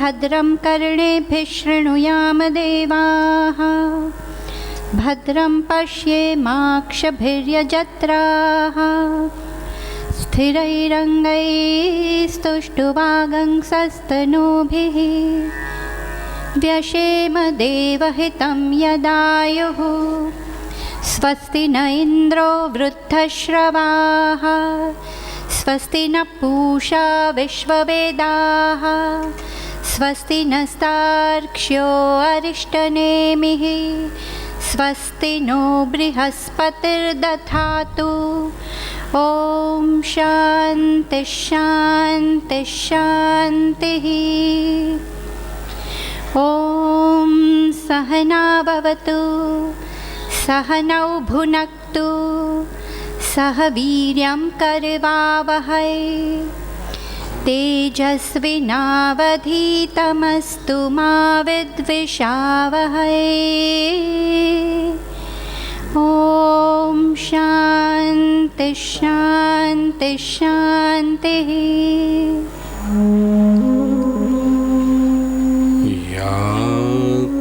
भद्रं कर्णेभिः शृणुयाम देवाः भद्रं पश्येमाक्षभिर्यजत्राः स्थिरैरङ्गैस्तुष्टुवागंसस्तनूभिः व्यशेम देवहितं यदायुः स्वस्ति न इन्द्रो वृद्धश्रवाः स्वस्ति न पूषा विश्ववेदाः स्वस्ति नस्तार्क्ष्यो अरिष्टनेमिः स्वस्ति नो बृहस्पतिर्दधातु। ॐ शान्ति शान्ति शान्तिः। ॐ सहना भवतु सहनौ भुनक्तु सह वीर्यं करवावहै तेजस्विनावधीतमस्तु मा विद्विषावहै। ॐ शान्ति शान्ति शान्तिः। या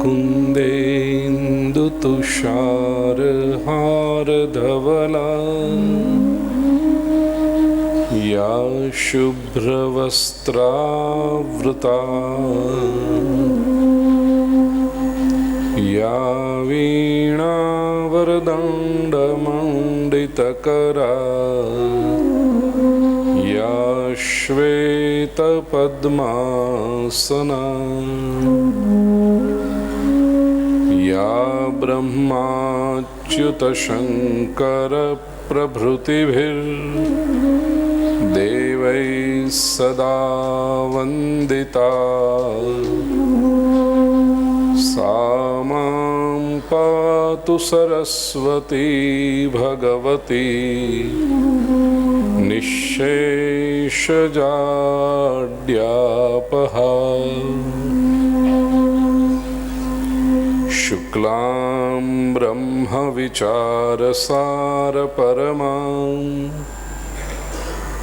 कुन्देन्दुतुषारहारधवला या शुभ्रवस्त्रावृता या वीणावरदण्डमण्डितकरा या श्वेतपद्मासना या ब्रह्माच्युतशङ्करप्रभृतिभिर्देवैः सदा वन्दिता सा मां पातु सरस्वती भगवती निःशेषजाड्यापहा। शुक्लां ब्रह्मविचारसारपरमां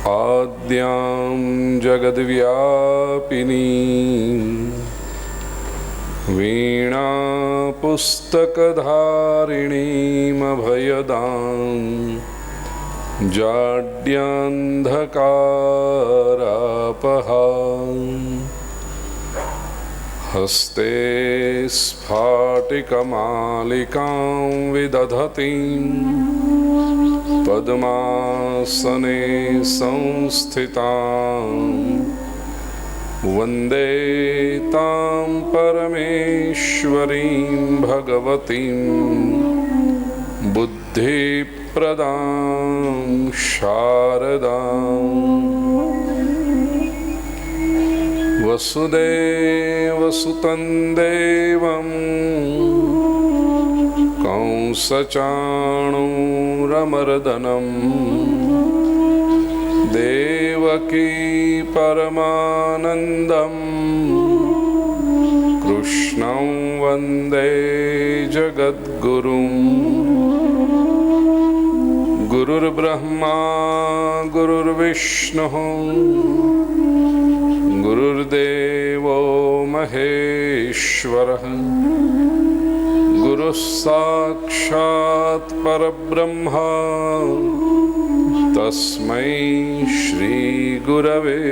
आद्यां जगद्व्यापिनीं वीणापुस्तकधारिणीमभयदां जाड्यान्धकारापहां हस्ते स्फाटिकमालिकां विदधतीं पद्मासने संस्थितां वन्दे तां परमेश्वरीं भगवतीं बुद्धिप्रदां शारदां। वसुदेवसुतं देवं कंसचाणूरमर्दनं देवकी परमानन्दं कृष्णं वन्दे जगद्गुरुं। गुरुर्ब्रह्मा गुरुर्विष्णुः गुरुर्देवो महेश्वरः गुरुः साक्षात् परब्रह्म तस्मै श्री गुरवे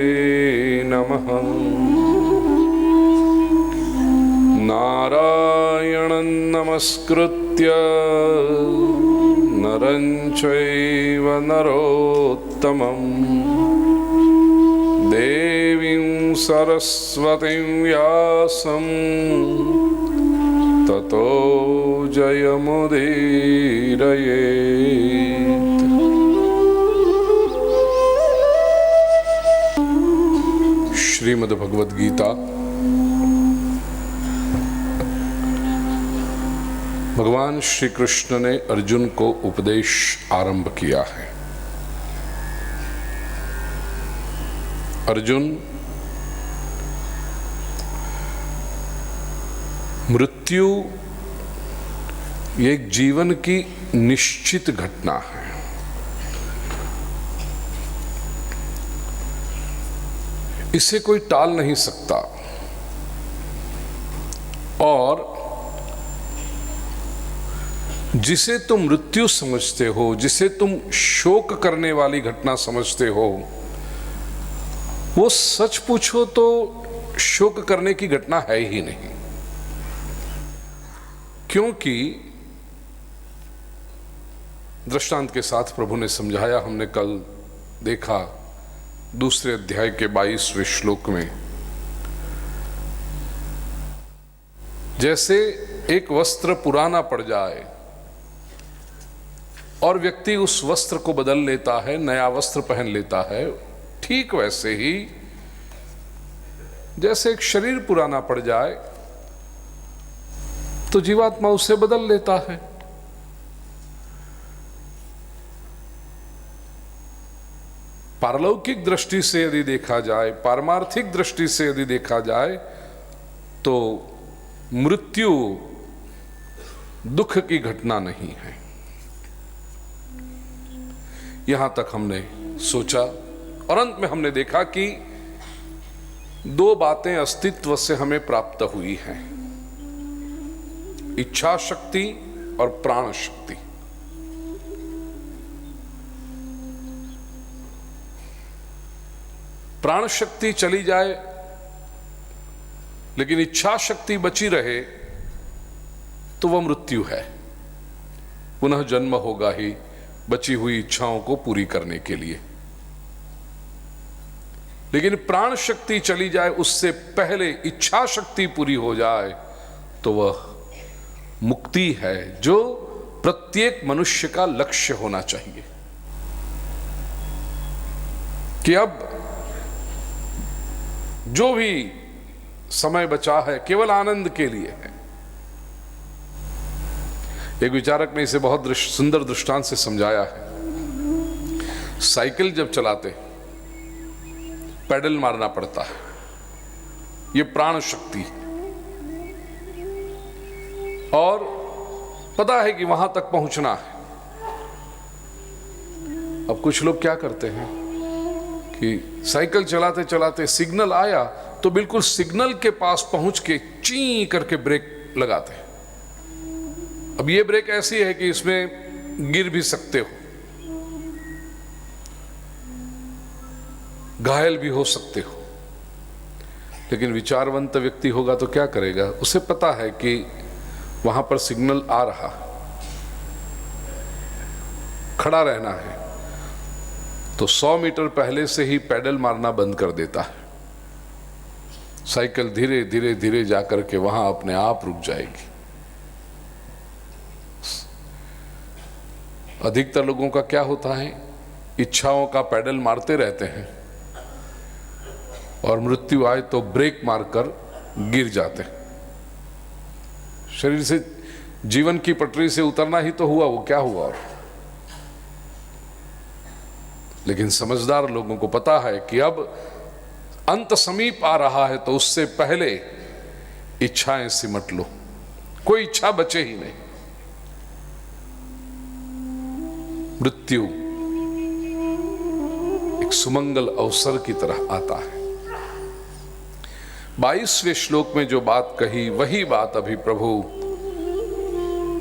नमः। नारायणं नमस्कृत्य नरं चैव नरोत्तमं देवीं सरस्वतीं व्यासं ततो जयमुदीरयेत्। श्रीमद् भगवद गीता भगवान श्री कृष्ण ने अर्जुन को उपदेश आरंभ किया है। अर्जुन, मृत्यु एक जीवन की निश्चित घटना है। इसे कोई टाल नहीं सकता। और जिसे तुम मृत्यु समझते हो, जिसे तुम शोक करने वाली घटना समझते हो, वो सच पूछो तो शोक करने की घटना है ही नहीं। क्योंकि दृष्टांत के साथ प्रभु ने समझाया, हमने कल देखा दूसरे अध्याय के 22वें श्लोक में, जैसे एक वस्त्र पुराना पड़ जाए और व्यक्ति उस वस्त्र को बदल लेता है, नया वस्त्र पहन लेता है, ठीक वैसे ही जैसे एक शरीर पुराना पड़ जाए तो जीवात्मा उसे बदल लेता है। पारलौकिक दृष्टि से यदि देखा जाए, पारमार्थिक दृष्टि से यदि देखा जाए, तो मृत्यु दुख की घटना नहीं है। यहां तक हमने सोचा और अंत में हमने देखा कि दो बातें अस्तित्व से हमें प्राप्त हुई हैं, इच्छा शक्ति और प्राण शक्ति। प्राण शक्ति चली जाए लेकिन इच्छा शक्ति बची रहे तो वह मृत्यु है। पुनः जन्म होगा ही बची हुई इच्छाओं को पूरी करने के लिए। लेकिन प्राण शक्ति चली जाए, उससे पहले इच्छा शक्ति पूरी हो जाए, तो वह मुक्ति है, जो प्रत्येक मनुष्य का लक्ष्य होना चाहिए। कि अब जो भी समय बचा है केवल आनंद के लिए है। एक विचारक ने इसे बहुत सुंदर दृष्टांत से समझाया है। साइकिल जब चलाते पैडल मारना पड़ता है, यह प्राण शक्ति है, और पता है कि वहां तक पहुंचना है। अब कुछ लोग क्या करते हैं कि साइकिल चलाते चलाते सिग्नल आया तो बिल्कुल सिग्नल के पास पहुंच के ची करके ब्रेक लगाते हैं। अब ये ब्रेक ऐसी है कि इसमें गिर भी सकते हो, घायल भी हो सकते हो। लेकिन विचारवंत व्यक्ति होगा तो क्या करेगा? उसे पता है कि वहां पर सिग्नल आ रहा, खड़ा रहना है, तो 100 मीटर पहले से ही पैडल मारना बंद कर देता है। साइकिल धीरे धीरे धीरे जाकर के वहां अपने आप रुक जाएगी। अधिकतर लोगों का क्या होता है, इच्छाओं का पैडल मारते रहते हैं और मृत्यु आए तो ब्रेक मारकर गिर जाते हैं। शरीर से, जीवन की पटरी से उतरना ही तो हुआ, वो क्या हुआ। और लेकिन समझदार लोगों को पता है कि अब अंत समीप आ रहा है, तो उससे पहले इच्छाएं सिमट लो, कोई इच्छा बचे ही नहीं। मृत्यु एक सुमंगल अवसर की तरह आता है। 22वें श्लोक में जो बात कही, वही बात अभी प्रभु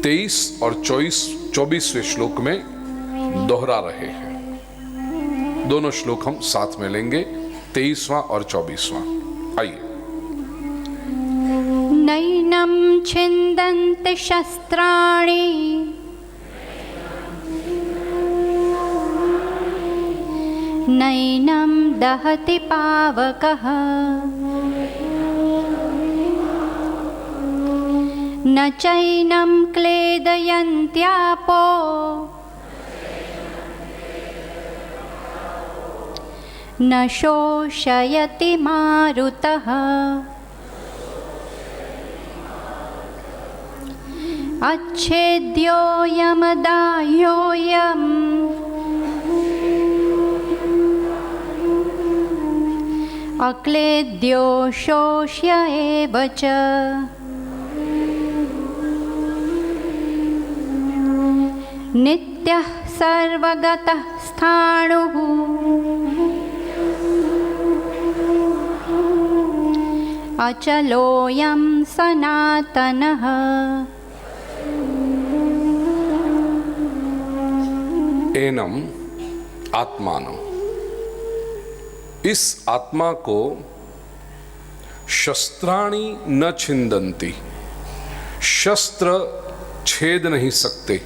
23 और 24वें श्लोक में दोहरा रहे हैं। दोनों श्लोक हम साथ में लेंगे, 23वां और 24वां। आइए। नैनं छिन्दन्ति शस्त्राणि नैनं दहति पावकः न चैनं क्लेदयन्त्यापो न शोषयति मारुतः अच्छेद्योऽयमदाह्योऽयम् अक्लेद्यो शोष्य एव च नित्यः सर्वगतः स्थाणुः अचलोऽयं सनातनः एनम आत्मानम, इस आत्मा को शस्त्राणि न छिंदन्ति, शस्त्र छेद नहीं सकते।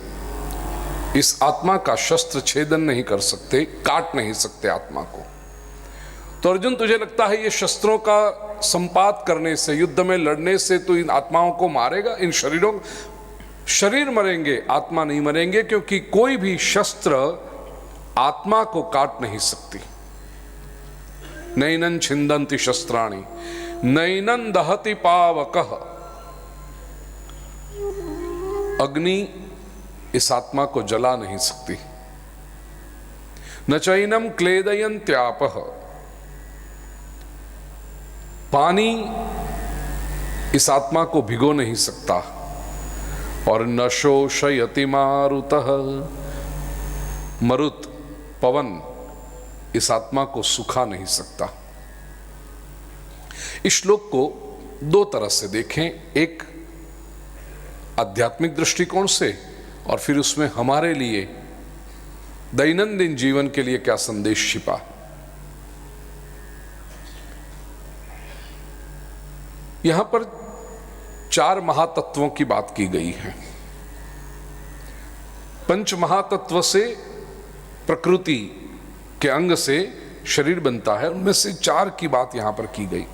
इस आत्मा का शस्त्र छेदन नहीं कर सकते, काट नहीं सकते आत्मा को। तो अर्जुन, तुझे लगता है ये शस्त्रों का संपात करने से, युद्ध में लड़ने से तो इन आत्माओं को मारेगा? इन शरीरों, शरीर मरेंगे, आत्मा नहीं मरेंगे, क्योंकि कोई भी शस्त्र आत्मा को काट नहीं सकती। नैनं छिंदन्ति शस्त्राणि नैनं दहति पावकः, अग्नि इस आत्मा को जला नहीं सकती। न चैनम क्लेदयन्त्यापः, पानी इस आत्मा को भिगो नहीं सकता। और न शोषयति मारुतः, मरुत पवन इस आत्मा को सुखा नहीं सकता। इस श्लोक को दो तरह से देखें, एक आध्यात्मिक दृष्टिकोण से और फिर उसमें हमारे लिए दैनंदिन जीवन के लिए क्या संदेश छिपा। यहां पर 4 महातत्वों की बात की गई है। पंच महातत्व से, प्रकृति के अंग से शरीर बनता है, उनमें से 4 की बात यहां पर की गई।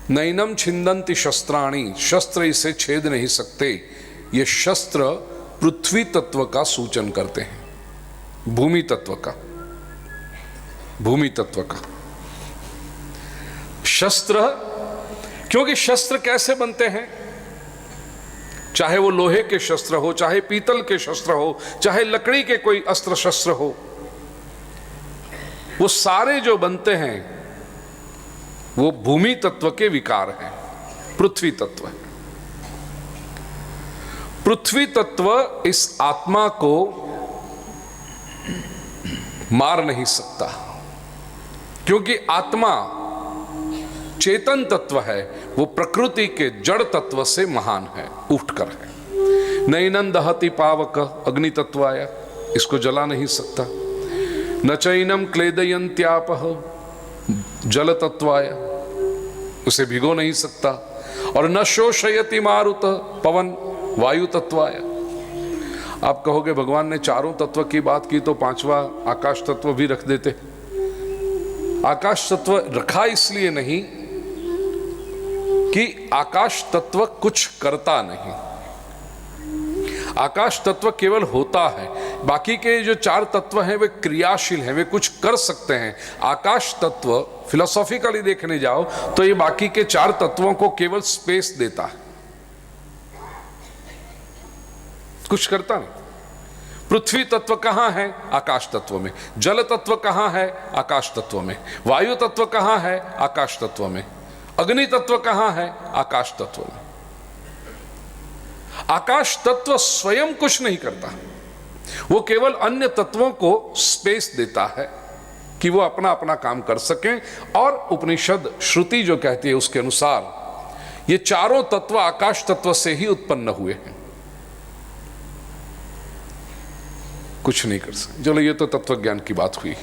नैनम छिंदन्ति शस्त्राणि, शस्त्र इसे छेद नहीं सकते। ये शस्त्र पृथ्वी तत्व का सूचन करते हैं, भूमि तत्व का, भूमि तत्व का शस्त्र। क्योंकि शस्त्र कैसे बनते हैं? चाहे वो लोहे के शस्त्र हो, चाहे पीतल के शस्त्र हो, चाहे लकड़ी के कोई अस्त्र शस्त्र हो, वो सारे जो बनते हैं वो भूमि तत्व के विकार हैं, पृथ्वी तत्व है। पृथ्वी तत्व इस आत्मा को मार नहीं सकता, क्योंकि आत्मा चेतन तत्व है, वो प्रकृति के जड़ तत्व से महान है, उठकर है। नैनं दहति पावक, अग्नि तत्व आया, इसको जला नहीं सकता। न चैनम क्लेदयन्त्यापः, जल तत्व आया, उसे भिगो नहीं सकता। और न शोषयति मारुत, पवन वायु तत्व आया। आप कहोगे भगवान ने चारों तत्व की बात की तो 5वां आकाश तत्व भी रख देते। आकाश तत्व रखा इसलिए नहीं कि आकाश तत्व कुछ करता नहीं, आकाश तत्व केवल होता है। बाकी के जो 4 तत्व हैं वे क्रियाशील हैं, वे कुछ कर सकते हैं। आकाश तत्व फिलोसॉफिकली देखने जाओ तो ये बाकी के 4 तत्वों को केवल स्पेस देता है, कुछ करता नहीं। पृथ्वी तत्व कहां है? आकाश तत्व में। जल तत्व कहां है? आकाश तत्व में। वायु तत्व कहां है? आकाश तत्व में। अग्नि तत्व कहां है? आकाश तत्व में। आकाश तत्व स्वयं कुछ नहीं करता, वो केवल अन्य तत्वों को स्पेस देता है कि वो अपना अपना काम कर सकें। और उपनिषद श्रुति जो कहती है उसके अनुसार ये चारों तत्व आकाश तत्व से ही उत्पन्न हुए हैं, कुछ नहीं कर सकते। चलो ये तो तत्व ज्ञान की बात हुई,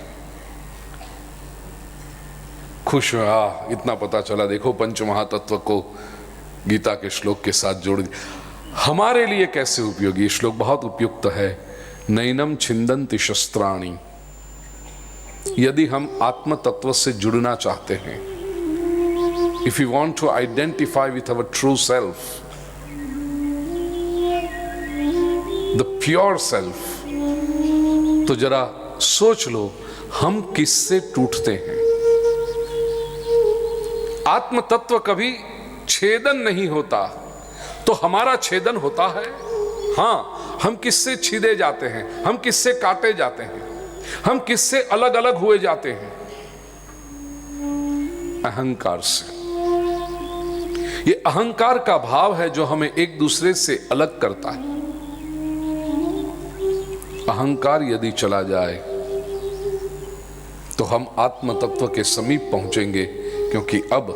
खुश हुआ, इतना पता चला। देखो पंच महातत्व को गीता के श्लोक के साथ जोड़ दिया। हमारे लिए कैसे उपयोगी? श्लोक बहुत उपयुक्त है। नैनम छिंदन्ति शस्त्राणि, यदि हम आत्म तत्व से जुड़ना चाहते हैं, if you want to identify with our true self, the pure self, तो जरा सोच लो हम किससे टूटते हैं। आत्म तत्व कभी छेदन नहीं होता, तो हमारा छेदन होता है। हां, हम किससे छीदे जाते हैं, हम किससे काटे जाते हैं, हम किससे अलग अलग हुए जाते हैं? अहंकार से। ये अहंकार का भाव है जो हमें एक दूसरे से अलग करता है। अहंकार यदि चला जाए तो हम आत्म तत्व के समीप पहुंचेंगे, क्योंकि अब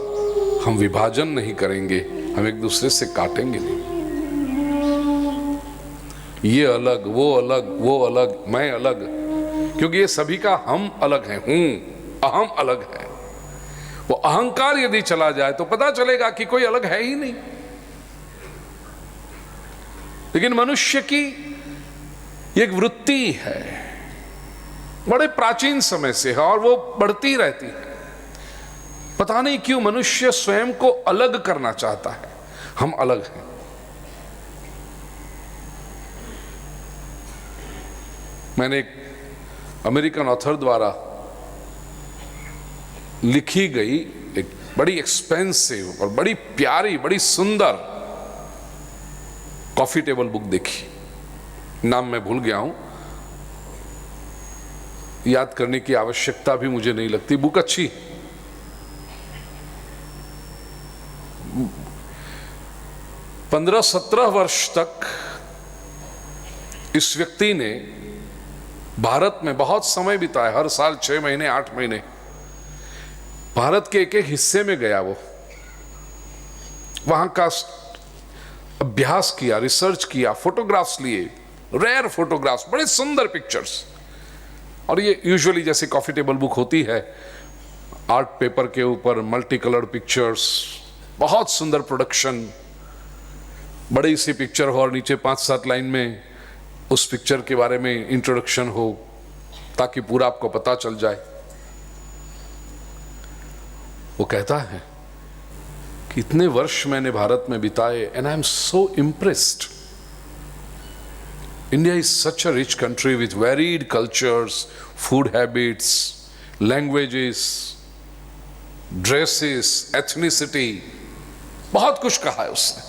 हम विभाजन नहीं करेंगे, हम एक दूसरे से काटेंगे नहीं। ये अलग, वो अलग, वो अलग, मैं अलग, क्योंकि ये सभी का हम अलग है, हूं, अहम अलग है। वो अहंकार यदि चला जाए तो पता चलेगा कि कोई अलग है ही नहीं। लेकिन मनुष्य की एक वृत्ति है, बड़े प्राचीन समय से है और वो बढ़ती रहती है। पता नहीं क्यों मनुष्य स्वयं को अलग करना चाहता है। हम अलग हैं। मैंने एक अमेरिकन ऑथर द्वारा लिखी गई एक बड़ी एक्सपेंसिव और बड़ी प्यारी, बड़ी सुंदर कॉफी टेबल बुक देखी। नाम मैं भूल गया हूं, याद करने की आवश्यकता भी मुझे नहीं लगती। बुक अच्छी, 15-17 वर्ष तक इस व्यक्ति ने भारत में बहुत समय बिताया। हर साल 6 महीने 8 महीने भारत के एक एक हिस्से में गया। वो वहां का अभ्यास किया, रिसर्च किया, फोटोग्राफ्स लिए, रेयर फोटोग्राफ्स, बड़े सुंदर पिक्चर्स। और ये यूजुअली जैसे कॉफी टेबल बुक होती है, आर्ट पेपर के ऊपर मल्टी कलर्ड पिक्चर्स, बहुत सुंदर प्रोडक्शन, बड़ी सी पिक्चर हो और नीचे 5-7 लाइन में उस पिक्चर के बारे में इंट्रोडक्शन हो, ताकि पूरा आपको पता चल जाए। वो कहता है कि इतने वर्ष मैंने भारत में बिताए and I am so impressed. India is such a rich country with varied cultures, food habits, languages, dresses, ethnicity, बहुत कुछ कहा है उसने।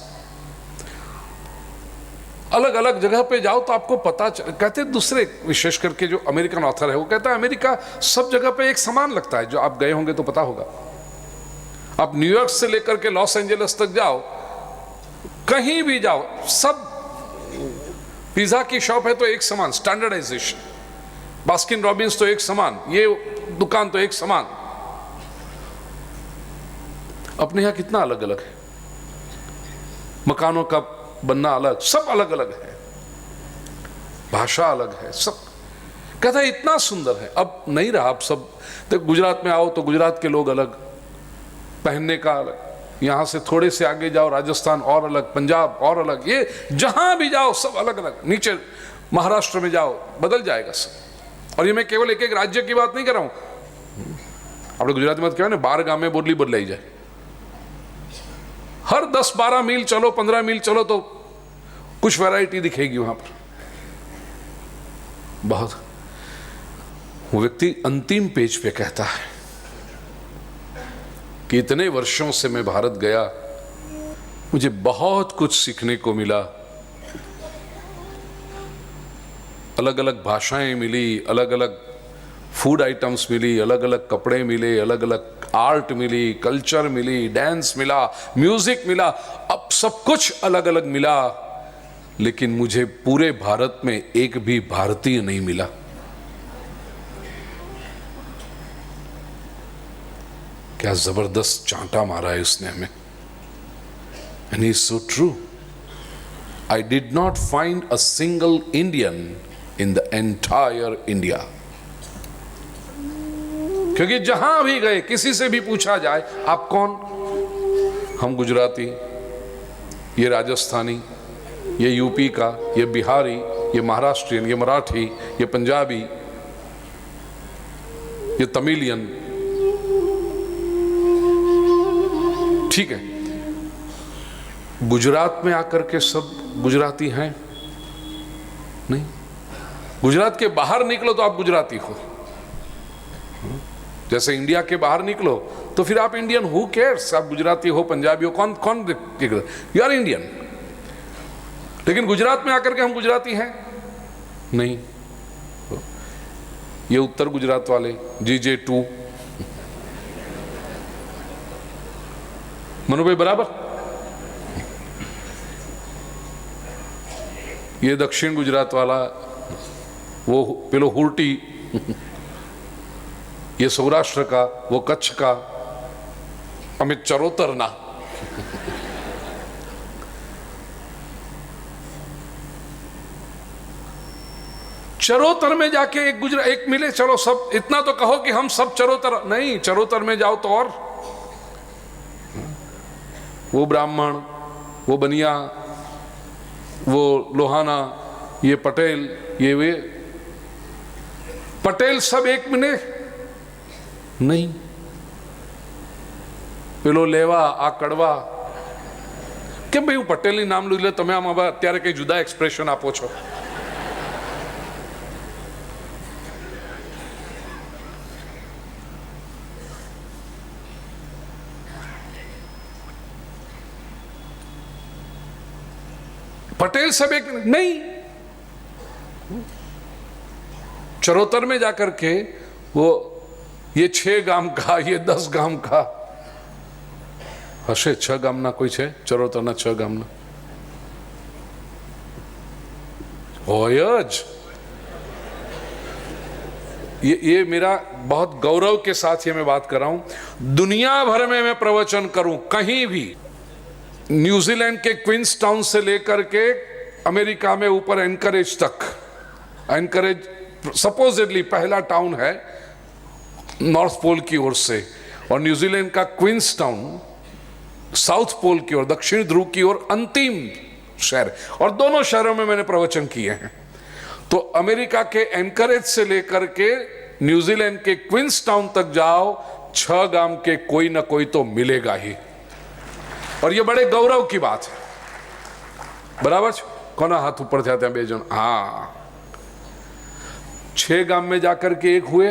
अलग अलग जगह पे जाओ तो आपको पता कहते दूसरे, विशेष करके जो अमेरिकन ऑथर है वो कहता है अमेरिका सब जगह पे एक समान लगता है। जो आप गए होंगे तो पता होगा। आप न्यूयॉर्क से लेकर के लॉस एंजलिस तक जाओ, कहीं भी जाओ, सब पिज्जा की शॉप है तो एक समान, स्टैंडर्डाइजेशन। बास्किन रॉबिन्स तो एक समान, ये दुकान तो एक समान। अपने यहां कितना अलग अलग है, मकानों का बनना अलग, सब अलग अलग है, भाषा अलग है, सब। कहता है इतना सुंदर है। अब नहीं रहा। अब सब तो गुजरात में आओ तो गुजरात के लोग अलग, पहनने का अलग, यहां से थोड़े से आगे जाओ राजस्थान और अलग, पंजाब और अलग, ये जहां भी जाओ सब अलग अलग। नीचे महाराष्ट्र में जाओ बदल जाएगा सब। और ये मैं केवल एक एक राज्य की बात नहीं कर रहा हूं। आप गुजराती में क्या है ना, 12 गांव में बोली बदलाई जाए। हर 10-12 मील चलो, 15 मील चलो तो कुछ वैरायटी दिखेगी वहां पर। बहुत। वो व्यक्ति अंतिम पेज पे कहता है कि इतने वर्षों से मैं भारत गया, मुझे बहुत कुछ सीखने को मिला। अलग अलग भाषाएं मिली, अलग अलग फूड आइटम्स मिली, अलग अलग कपड़े मिले, अलग अलग आर्ट मिली, कल्चर मिली, डांस मिला, म्यूजिक मिला। अब सब कुछ अलग अलग मिला, लेकिन मुझे पूरे भारत में एक भी भारतीय नहीं मिला। क्या जबरदस्त चांटा मारा है उसने हमें। And he is so true. I did not find a single Indian in the entire India. क्योंकि जहां भी गए, किसी से भी पूछा जाए आप कौन, हम गुजराती, ये राजस्थानी, ये यूपी का, ये बिहारी, ये महाराष्ट्रियन, ये मराठी, ये पंजाबी, ये तमिलियन। ठीक है, गुजरात में आकर के सब गुजराती हैं? नहीं। गुजरात के बाहर निकलो तो आप गुजराती हो। जैसे इंडिया के बाहर निकलो तो फिर आप इंडियन, हु केयर्स आप गुजराती हो, पंजाबी हो, कौन कौन, यू आर इंडियन। लेकिन गुजरात में आकर के हम गुजराती हैं? नहीं। ये उत्तर गुजरात वाले GJ2, मनु भाई बराबर। ये दक्षिण गुजरात वाला, वो पेलो हुर्टी, ये सौराष्ट्र का, वो कच्छ का, अमित चरोतर ना। चरोतर में जाके एक मिले, चलो सब इतना तो कहो कि हम सब चरोतर, नहीं, चरोतर में जाओ तो और वो ब्राह्मण, वो बनिया, वो लोहाना, ये पटेल, ये वे पटेल सब एक मिले नहीं। પેલો લેવા આ કડવા કેમ ભાઈ? હું પટેલની નામ લઈ લે, તમે આમ અત્યારે કઈ જુદા એક્સપ્રેશન આપો છો? पटेल सब एक नहीं। चरोतर में जाकर के वो ये 6 गाम का, ये 10 गाम का हशे, 6 गामना कोई है चरोतरना 6 गामना होय ज। ये मेरा बहुत गौरव के साथ ये मैं बात कर रहा हूं। दुनिया भर में मैं प्रवचन करूं, कहीं भी, न्यूजीलैंड के क्वींस टाउन से लेकर के अमेरिका में ऊपर एनकरेज तक, एनकरेज सपोजिटली पहला टाउन है नॉर्थ पोल की ओर से, और न्यूजीलैंड का क्वींस टाउन साउथ पोल की ओर, दक्षिण ध्रुव की ओर अंतिम शहर, और दोनों शहरों में मैंने प्रवचन किए हैं। तो अमेरिका के एनकरेज से लेकर के न्यूजीलैंड के क्वींस टाउन तक जाओ, 6 गाम के कोई ना कोई तो मिलेगा ही, और ये बड़े गौरव की बात है। बराबर છે? કોના હાથ ઉપર થયા ત્યાં 2 જણ? हाँ, 6 गाम में जाकर के एक हुए,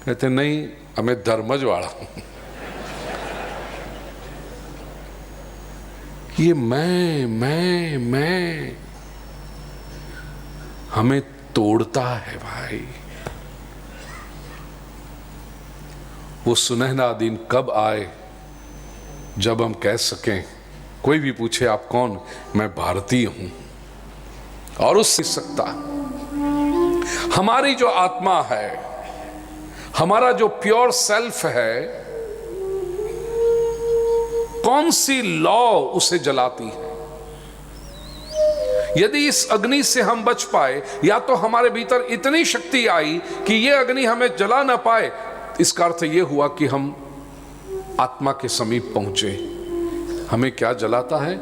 कहते नहीं हमें धर्मज वाला। ये मैं हमें तोड़ता है भाई। वो सुनहरा दिन कब आए जब हम कह सकें, कोई भी पूछे आप कौन, मैं भारतीय हूं, और उससे सकता हमारी जो आत्मा है, हमारा जो प्योर सेल्फ है, कौन सी लॉ उसे जलाती है? यदि इस अग्नि से हम बच पाए, या तो हमारे भीतर इतनी शक्ति आई कि ये अग्नि हमें जला ना पाए, इसका अर्थ यह हुआ कि हम आत्मा के समीप पहुंचे। हमें क्या जलाता है?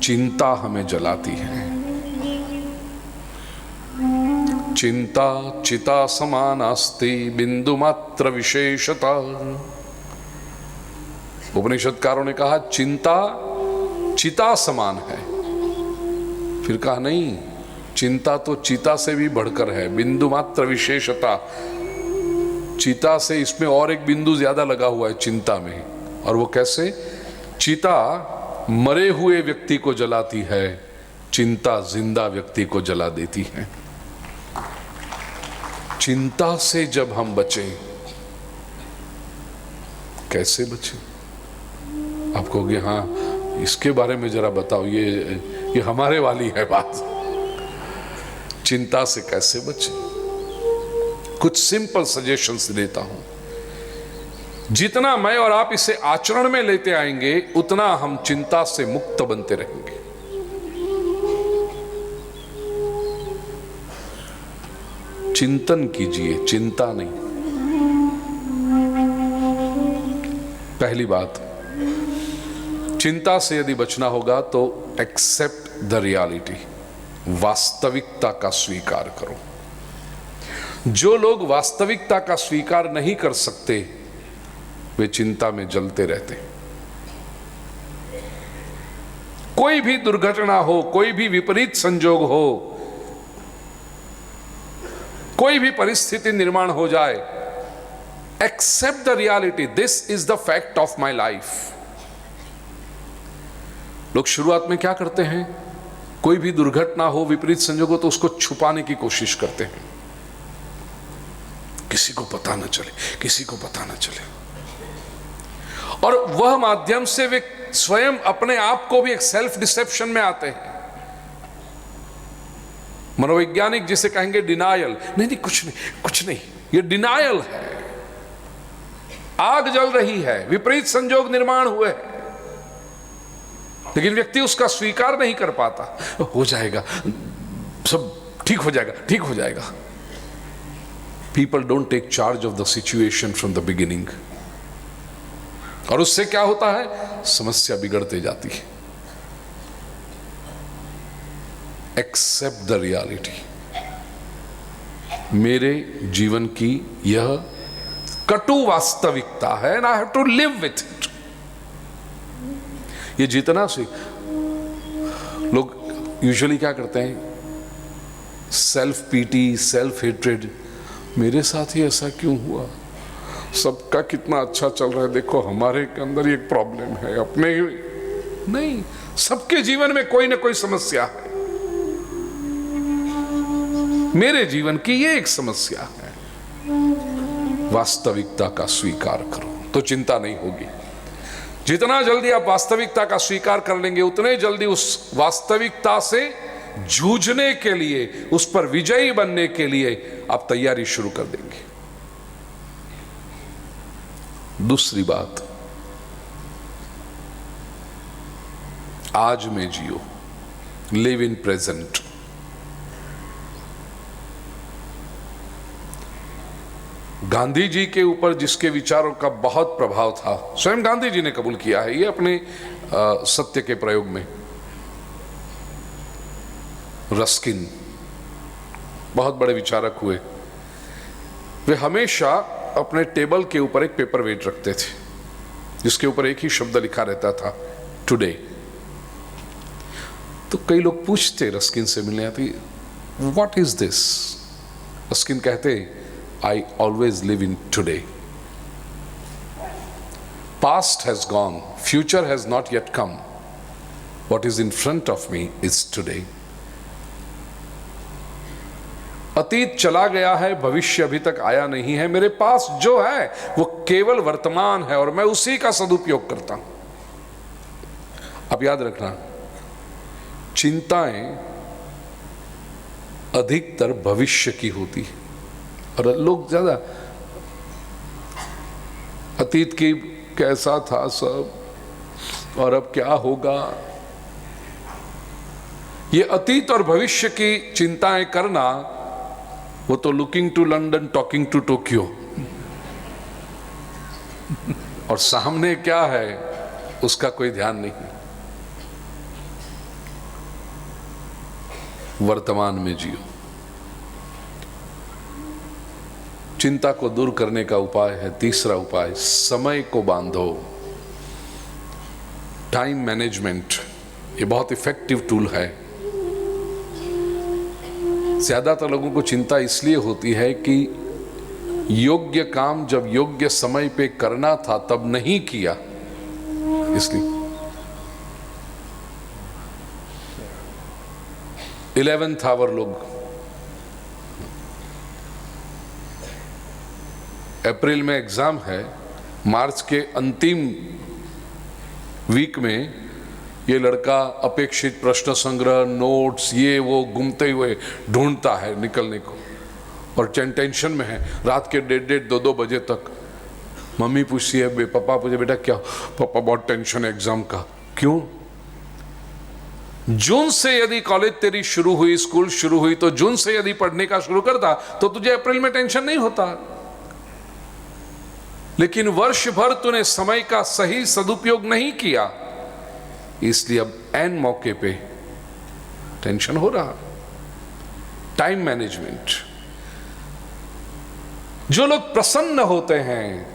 चिंता हमें जलाती है। चिंता चिता समानास्ति बिंदु मात्र विशेषता। उपनिषदकारों ने कहा चिंता चिता समान है, फिर कहा नहीं, चिंता तो चिता से भी बढ़कर है, बिंदु मात्र विशेषता। चिता से इसमें और एक बिंदु ज्यादा लगा हुआ है चिंता में, और वो कैसे? चिता मरे हुए व्यक्ति को जलाती है, चिंता जिंदा व्यक्ति को जला देती है। चिंता से जब हम बचें, कैसे बचें? आप कहोगे हाँ इसके बारे में जरा बताओ, ये हमारे वाली है बात। चिंता से कैसे बचें? कुछ सिंपल सजेशंस देता हूं। जितना मैं और आप इसे आचरण में लेते आएंगे, उतना हम चिंता से मुक्त बनते रहेंगे। चिंतन कीजिए, चिंता नहीं। पहली बात, चिंता से यदि बचना होगा तो एक्सेप्ट द रियलिटी, वास्तविकता का स्वीकार करो। जो लोग वास्तविकता का स्वीकार नहीं कर सकते, वे चिंता में जलते रहते। कोई भी दुर्घटना हो, कोई भी विपरीत संजोग हो, कोई भी परिस्थिति निर्माण हो जाए, accept the reality, this is the fact of my life. लोग शुरुआत में क्या करते हैं? कोई भी दुर्घटना हो, विपरीत संजोग हो, तो उसको छुपाने की कोशिश करते हैं, किसी को पता न चले, किसी को पता न चले। और वह माध्यम से वे स्वयं अपने आप को भी एक सेल्फ डिसेप्शन में आते हैं। मनोवैज्ञानिक जिसे कहेंगे डिनायल, नहीं नहीं कुछ नहीं, कुछ नहीं, ये डिनायल है। आग जल रही है, विपरीत संजोग निर्माण हुए हैं, लेकिन व्यक्ति उसका स्वीकार नहीं कर पाता। हो जाएगा, सब ठीक हो जाएगा, ठीक हो जाएगा। People don't take charge of the situation from the beginning, और उससे क्या होता है, समस्या बिगड़ते जाती है। एक्सेप्ट द रियलिटी, मेरे जीवन की यह कटु वास्तविकता है, and I have to live with it. ये जितना से लोग यूजुअली क्या करते हैं, सेल्फ पीटी, सेल्फ हेट्रेड, मेरे साथ ही ऐसा क्यों हुआ, सबका कितना अच्छा चल रहा है, देखो हमारे के अंदर एक प्रॉब्लम है, अपने नहीं, सबके जीवन में कोई ना कोई समस्या है। मेरे जीवन की ये एक समस्या है। वास्तविकता का स्वीकार करो तो चिंता नहीं होगी। जितना जल्दी आप वास्तविकता का स्वीकार कर लेंगे, उतने जल्दी उस वास्तविकता से जूझने के लिए, उस पर विजयी बनने के लिए आप तैयारी शुरू कर देंगे। दूसरी बात, आज में जियो, live in present. Gandhi ji के ऊपर जिसके विचारों का बहुत प्रभाव था, स्वयं गांधी जी ने कबूल किया है ये अपने सत्य के प्रयोग में। रस्किन बहुत बड़े विचारक हुए। वे हमेशा अपने टेबल के ऊपर एक पेपर वेट रखते थे जिसके ऊपर एक ही शब्द लिखा रहता था, टुडे। तो कई लोग पूछते रस्किन से मिलने आती, व्हाट इज दिस? रस्किन कहते, I always live in today. Past has gone, future has not yet come. What is in front of me is today. अतीत चला गया है, भविष्य अभी तक आया नहीं है, मेरे पास जो है वो केवल वर्तमान है और मैं उसी का सदुपयोग करता हूं। अब याद रखना, चिंताएं अधिकतर भविष्य की होती है और लोग ज्यादा अतीत की कैसा था सब और अब क्या होगा, ये अतीत और भविष्य की चिंताएं करना, वो तो looking to London talking to Tokyo, और सामने क्या है उसका कोई ध्यान नहीं। वर्तमान में जियो। चिंता को दूर करने का उपाय है, तीसरा उपाय, समय को बांधो। टाइम मैनेजमेंट ये बहुत इफेक्टिव टूल है। ज्यादातर लोगों को चिंता इसलिए होती है कि योग्य काम जब योग्य समय पे करना था तब नहीं किया, इसलिए 11th आवर लोग अप्रैल में एग्जाम है, मार्च के अंतिम वीक में ये लड़का अपेक्षित प्रश्न संग्रह, नोट्स, ये वो घूमते हुए ढूंढता है निकलने को, और टेंशन में है। रात के 1:30, 2 बजे तक मम्मी पूछती है, पापा पूछे, बेटा क्या? पापा बहुत टेंशन है एग्जाम का। क्यों? जून से यदि कॉलेज तेरी शुरू हुई, स्कूल शुरू हुई, तो जून से यदि पढ़ने का शुरू करता तो तुझे अप्रैल में टेंशन नहीं होता। लेकिन वर्ष भर तूने समय का सही सदुपयोग नहीं किया, इसलिए अब एन मौके पे टेंशन हो रहा। Time management. जो लोग प्रसन्न होते हैं,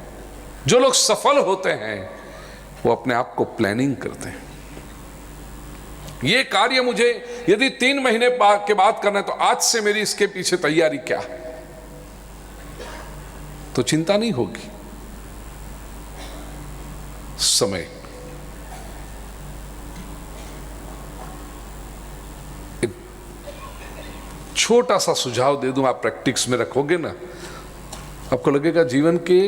जो लोग सफल होते हैं, वो अपने आप को प्लानिंग करते हैं। ये कार्य मुझे यदि 3 महीने के बाद करना है तो आज से मेरी इसके पीछे तैयारी क्या है, तो चिंता नहीं होगी। समय, एक छोटा सा सुझाव दे दूं, आप प्रैक्टिस में रखोगे ना, आपको लगेगा जीवन के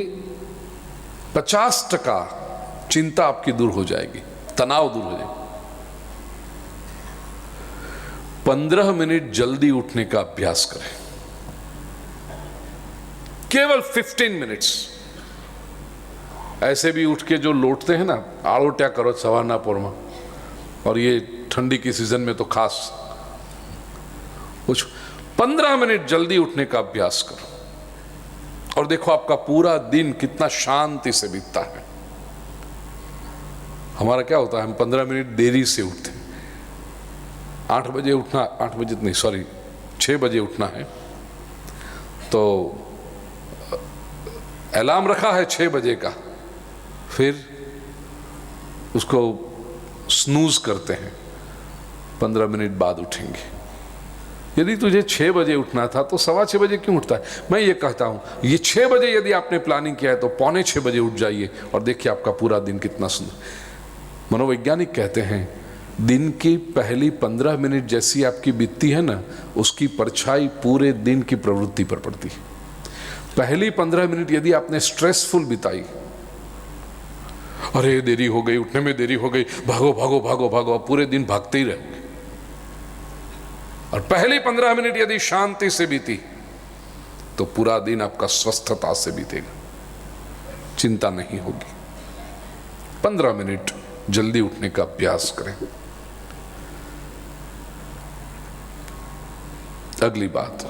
50% चिंता आपकी दूर हो जाएगी, तनाव दूर हो जाएगा। 15 मिनट जल्दी उठने का अभ्यास करें, केवल 15 मिनट्स। ऐसे भी उठ के जो लौटते हैं ना, आड़ोट्या करो सवारना पोरमा, और ये ठंडी की सीजन में तो खास कुछ 15 मिनट जल्दी उठने का अभ्यास करो और देखो आपका पूरा दिन कितना शांति से बीतता है। हमारा क्या होता है, हम 15 मिनट देरी से उठते हैं। 8 बजे उठना, 8 बजे नहीं सॉरी 6 बजे उठना है, तो अलार्म रखा है 6 बजे का, फिर उसको स्नूज करते हैं, 15 मिनट बाद उठेंगे। यदि तुझे 6 बजे उठना था तो 6:15 बजे क्यों उठता है? मैं ये कहता हूं ये 6 बजे यदि आपने प्लानिंग किया है तो 5:45 बजे उठ जाइए और देखिए आपका पूरा दिन कितना सुंदर। मनोवैज्ञानिक कहते हैं दिन की पहली 15 मिनट जैसी आपकी बीतती है ना, उसकी परछाई पूरे दिन की प्रवृत्ति पर पड़ती है। पहली 15 मिनट यदि आपने स्ट्रेसफुल बिताई, अरे देरी हो गई, उठने में देरी हो गई, भागो भागो भागो भागो, पूरे दिन भागते ही रहेंगे। और पहली 15 मिनट यदि शांति से बीती तो पूरा दिन आपका स्वस्थता से बीतेगा, चिंता नहीं होगी। 15 मिनट जल्दी उठने का अभ्यास करें। अगली बात,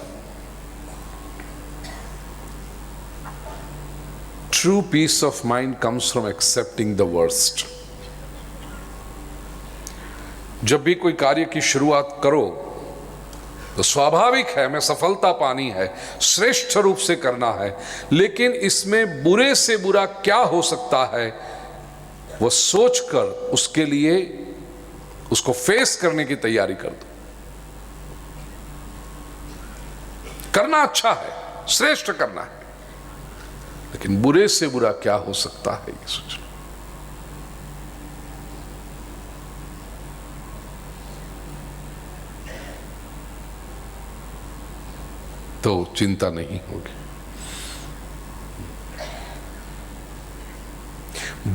true peace of mind comes from accepting the worst. जब भी कोई कार्य की शुरुआत करो तो स्वाभाविक है, हमें सफलता पानी है, श्रेष्ठ रूप से करना है, लेकिन इसमें बुरे से बुरा क्या हो सकता है वो सोचकर उसके लिए उसको फेस करने की तैयारी कर दो। करना अच्छा है, श्रेष्ठ करना है, लेकिन बुरे से बुरा क्या हो सकता है ये सोचो। तो चिंता नहीं होगी।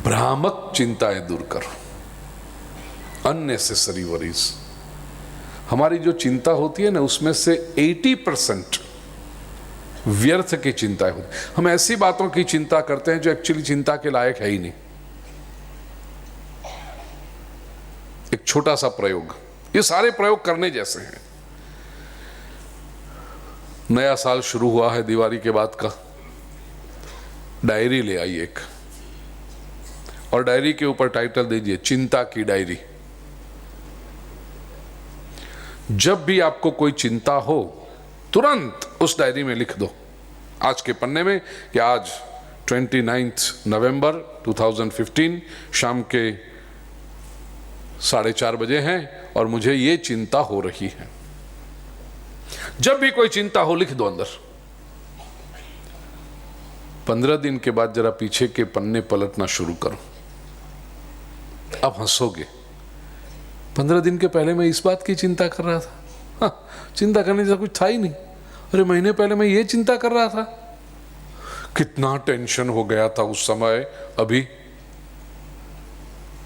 भ्रामक चिंताएं दूर करो, अननेसेसरी वरीज। हमारी जो चिंता होती है ना, उसमें से 80% व्यर्थ की चिंताएं होती। हम ऐसी बातों की चिंता करते हैं जो एक्चुअली चिंता के लायक है ही नहीं। एक छोटा सा प्रयोग, ये सारे प्रयोग करने जैसे हैं। नया साल शुरू हुआ है दिवाली के बाद का, डायरी ले आई एक, और डायरी के ऊपर टाइटल दीजिए चिंता की डायरी। जब भी आपको कोई चिंता हो तुरंत उस डायरी में लिख दो, आज के पन्ने में, कि आज 29 नवंबर 2015 शाम के 4:30 बजे हैं और मुझे ये चिंता हो रही है। जब भी कोई चिंता हो लिख दो अंदर। 15 दिन के बाद जरा पीछे के पन्ने पलटना शुरू करो, अब हंसोगे। 15 दिन के पहले मैं इस बात की चिंता कर रहा था, हाँ, चिंता करने जैसा कुछ था ही नहीं। अरे महीने पहले मैं ये चिंता कर रहा था, कितना टेंशन हो गया था उस समय, अभी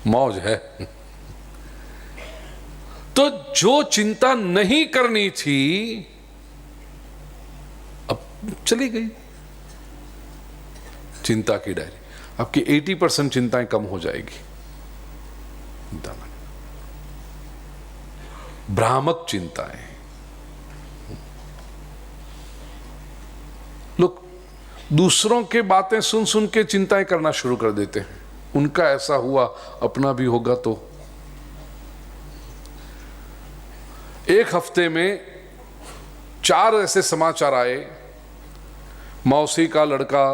मौज है। तो जो चिंता नहीं करनी थी अब चली गई। चिंता की डायरी, आपकी 80% चिंताएं कम हो जाएगी। भ्रामक चिंताएं, लोग दूसरों के बातें सुन सुन के चिंताएं करना शुरू कर देते हैं। उनका ऐसा हुआ, अपना भी होगा तो। एक हफ्ते में 4 ऐसे समाचार आए, मौसी का लड़का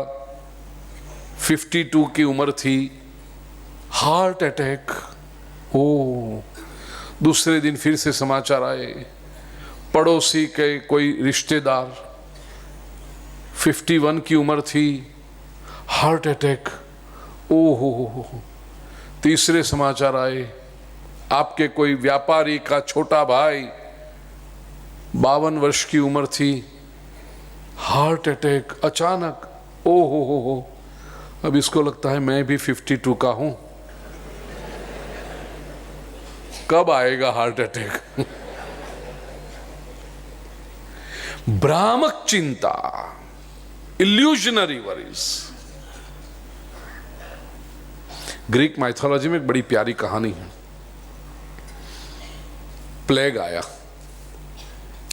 52 की उम्र थी, हार्ट अटैक। ओ, दूसरे दिन फिर से समाचार आए, पड़ोसी के कोई रिश्तेदार 51 की उम्र थी, हार्ट अटैक। ओ हो। तीसरे समाचार आए, आपके कोई व्यापारी का छोटा भाई 52 वर्ष की उम्र थी, हार्ट अटैक अचानक। ओ हो। अब इसको लगता है मैं भी 52 का हूं, कब आएगा हार्ट अटैक। भ्रामक चिंता, इल्यूजनरी वरीज। ग्रीक माइथोलॉजी में एक बड़ी प्यारी कहानी है। प्लेग आया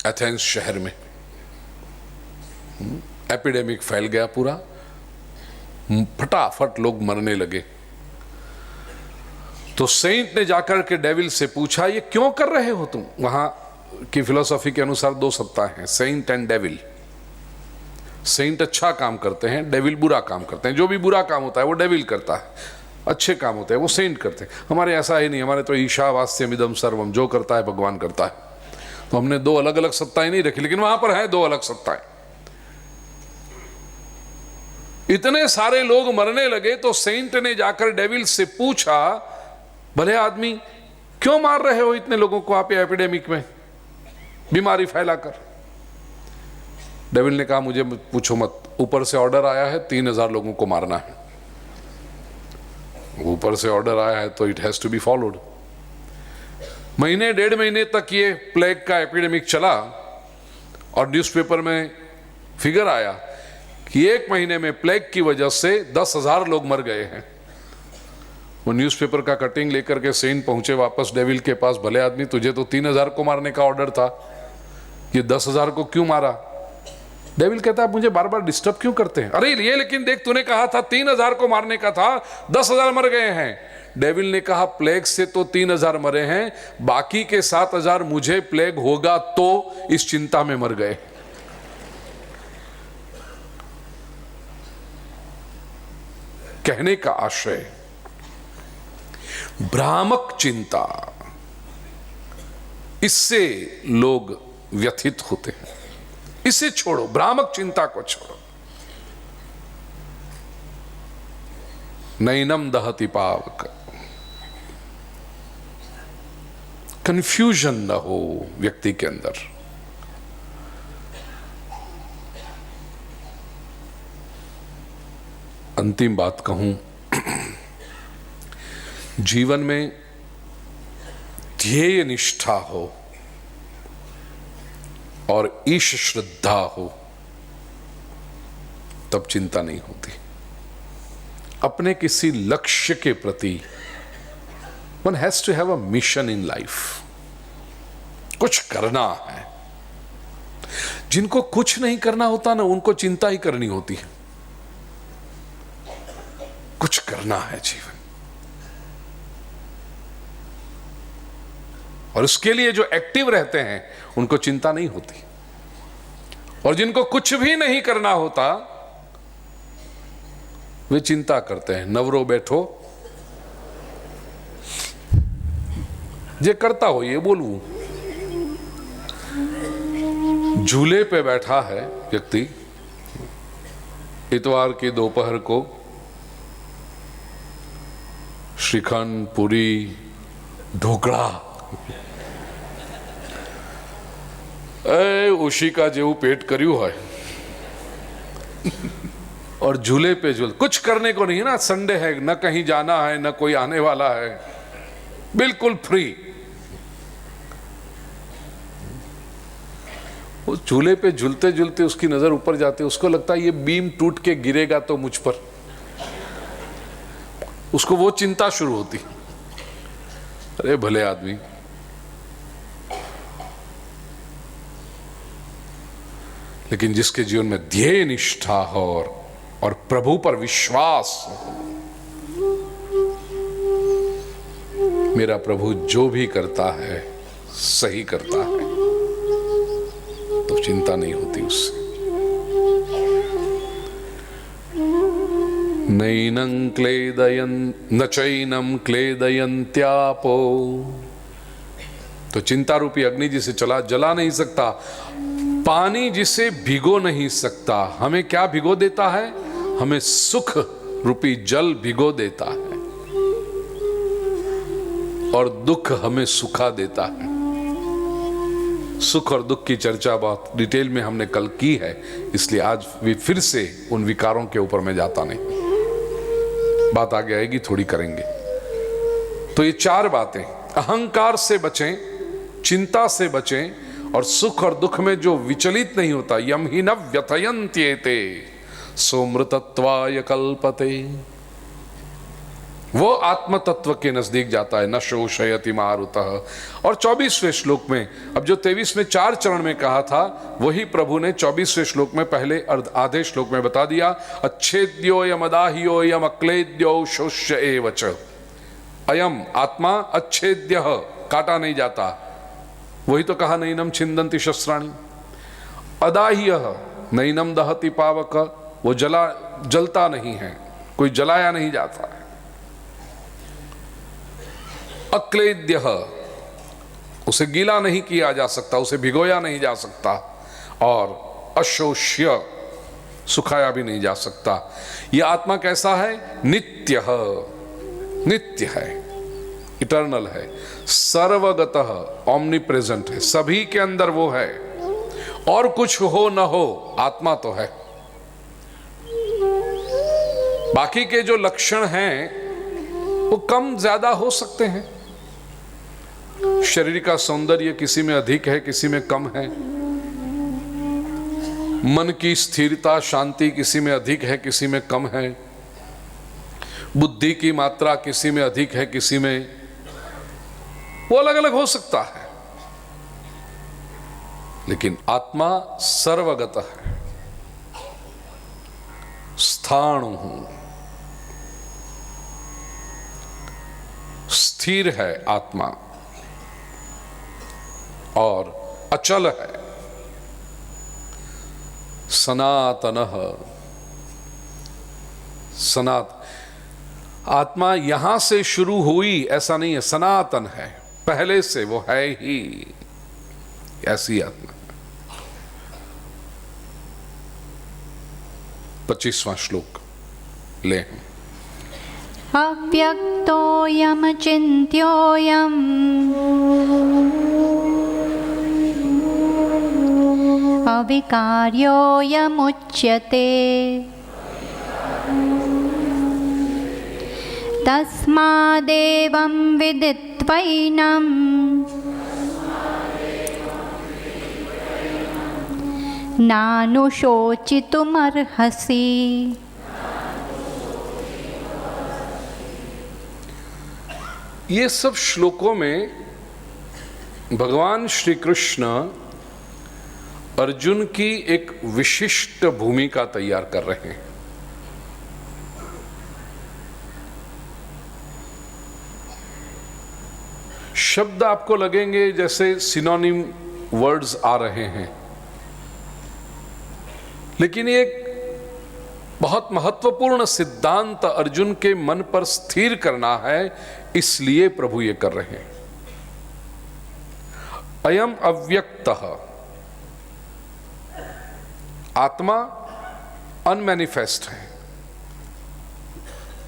एथेंस शहर में, एपिडेमिक फैल गया पूरा, फटाफट लोग मरने लगे। तो सेंट ने जाकर के डेविल से पूछा, ये क्यों कर रहे हो तुम? वहां की फिलोसॉफी के अनुसार दो सत्ता हैं, सेंट एंड डेविल। सेंट अच्छा काम करते हैं, डेविल बुरा काम करते हैं। जो भी बुरा काम होता है वो डेविल करता है, अच्छे काम होते हैं वो सेंट करते हैं। हमारे ऐसा ही नहीं, हमारे तो ईशावास्यमिदं सर्वम, जो करता है भगवान करता है। तो हमने दो अलग अलग सत्ताएं नहीं रखी, लेकिन वहां पर है दो अलग सत्ताएं। इतने सारे लोग मरने लगे तो सेंट ने जाकर डेविल से पूछा, भले आदमी क्यों मार रहे हो इतने लोगों को आप एपिडेमिक में, बीमारी फैलाकर? डेविल ने कहा, मुझे पूछो मत, ऊपर से ऑर्डर आया है 3000 लोगों को मारना है। ऊपर से ऑर्डर आया है तो it has to be followed. महीने डेढ़ महीने तक ये प्लेग का एपिडेमिक चला और न्यूज़पेपर में फिगर आया कि एक महीने में प्लेग की वजह से 10,000 लोग मर गए हैं। वो न्यूज़पेपर का कटिंग लेकर के सेंट पहुंचे वापस डेविल के पास, भले आदमी तुझे तो 3000 को मारने का ऑर्डर था, ये 10,000 को क्यों मारा? डेविल कहता है, मुझे बार बार डिस्टर्ब क्यों करते हैं? अरे ये लेकिन देख, तूने कहा था 3000 को मारने का था, 10,000 मर गए हैं। डेविल ने कहा, प्लेग से तो 3000 मरे हैं, बाकी के 7,000 मुझे प्लेग होगा तो इस चिंता में मर गए। कहने का आशय, भ्रामक चिंता, इससे लोग व्यथित होते हैं। इसे छोड़ो, भ्रामक चिंता को छोड़ो। नैनम दहति पावक, कंफ्यूजन न हो व्यक्ति के अंदर। अंतिम बात कहूं, जीवन में ध्येय निष्ठा हो और ईश श्रद्धा हो, तब चिंता नहीं होती। अपने किसी लक्ष्य के प्रति one has to have a mission in life, कुछ करना है। जिनको कुछ नहीं करना होता ना, उनको चिंता ही करनी होती है। कुछ करना है जीवन, और उसके लिए जो एक्टिव रहते हैं उनको चिंता नहीं होती। और जिनको कुछ भी नहीं करना होता वे चिंता करते हैं। नवरो बैठो, जे करता हो ये बोलूं। झूले पे बैठा है व्यक्ति, इतवार की दोपहर को श्रीखंड, पूरी, ढोकळा, उसी का जेऊ पेट कर्यू है और झूले पे झूल, कुछ करने को नहीं ना। संडे है, न कहीं जाना है, न कोई आने वाला है, बिल्कुल फ्री। वो झूले पे झूलते झूलते उसकी नजर ऊपर जाती है, उसको लगता है ये बीम टूट के गिरेगा तो मुझ पर, उसको वो चिंता शुरू होती। अरे भले आदमी, लेकिन जिसके जीवन में ध्येय निष्ठा हो और प्रभु पर विश्वास हो, मेरा प्रभु जो भी करता है सही करता है, तो चिंता नहीं होती उससे। नैनं क्लेदयन् न चैनं क्लेदयन्त्यापो, तो चिंता रूपी अग्नि जिसे जला नहीं सकता, पानी जिसे भिगो नहीं सकता, हमें क्या भिगो देता है? हमें सुख रूपी जल भिगो देता है, और दुख हमें सुखा देता है। सुख और दुख की चर्चा बहुत डिटेल में हमने कल की है, इसलिए आज भी फिर से उन विकारों के ऊपर मैं जाता नहीं। बात आगे आएगी, थोड़ी करेंगे। तो ये चार बातें, अहंकार से बचें, चिंता से बचें, और सुख और दुख में जो विचलित नहीं होता। यम ही न व्यथयन्त्येते सोमृतत्वाय कल्पते। वो आत्म तत्व के नजदीक जाता है। न शोषयति मारुतः। और 24वें श्लोक में, अब जो 23 में 4 चरण में कहा था, वही प्रभु ने 24वें श्लोक में पहले आधे श्लोक में बता दिया। अच्छेद्यो यम अदाह्यो यम अक्लेद्यो शोष्य एवच। अयम आत्मा अच्छेद्य, काटा नहीं जाता, वही तो कहा नैनम छिंदन्ति शस्त्राणि। अदाह्य नैनम दहति पावक, वो जलता नहीं है, कोई जलाया नहीं जाता है। अक्लेद्य, उसे गीला नहीं किया जा सकता, उसे भिगोया नहीं जा सकता। और अशोष्य, सुखाया भी नहीं जा सकता। यह आत्मा कैसा है? नित्य, नित्य है, इटर्नल है, सर्वगतः, ओमनी प्रेजेंट है, सभी के अंदर वो है। और कुछ हो न हो, आत्मा तो है। बाकी के जो लक्षण हैं वो कम ज्यादा हो सकते हैं। शरीर का सौंदर्य किसी में अधिक है, किसी में कम है। मन की स्थिरता, शांति किसी में अधिक है, किसी में कम है। बुद्धि की मात्रा किसी में अधिक है, किसी में, वो अलग अलग हो सकता है। लेकिन आत्मा सर्वगत है, स्थाणु हूं, स्थिर है आत्मा, और अचल है, सनातनः, आत्मा यहां से शुरू हुई ऐसा नहीं है, सनातन है, पहले से वो है ही, ऐसी आत्मा। 25वां श्लोक ले हम। अव्यक्तोऽयम् चिन्त्योऽयम् अविकार्योऽयमुच्यते तस्मादेवं विदित्वैनं नानुशोचितुमर्हसि। ये सब श्लोकों में भगवान श्री कृष्ण अर्जुन की एक विशिष्ट भूमिका तैयार कर रहे हैं। शब्द आपको लगेंगे जैसे सिनोनिम वर्ड्स आ रहे हैं, लेकिन ये एक बहुत महत्वपूर्ण सिद्धांत अर्जुन के मन पर स्थिर करना है, इसलिए प्रभु ये कर रहे हैं। अयम अव्यक्तः, आत्मा अनमैनिफेस्ट है,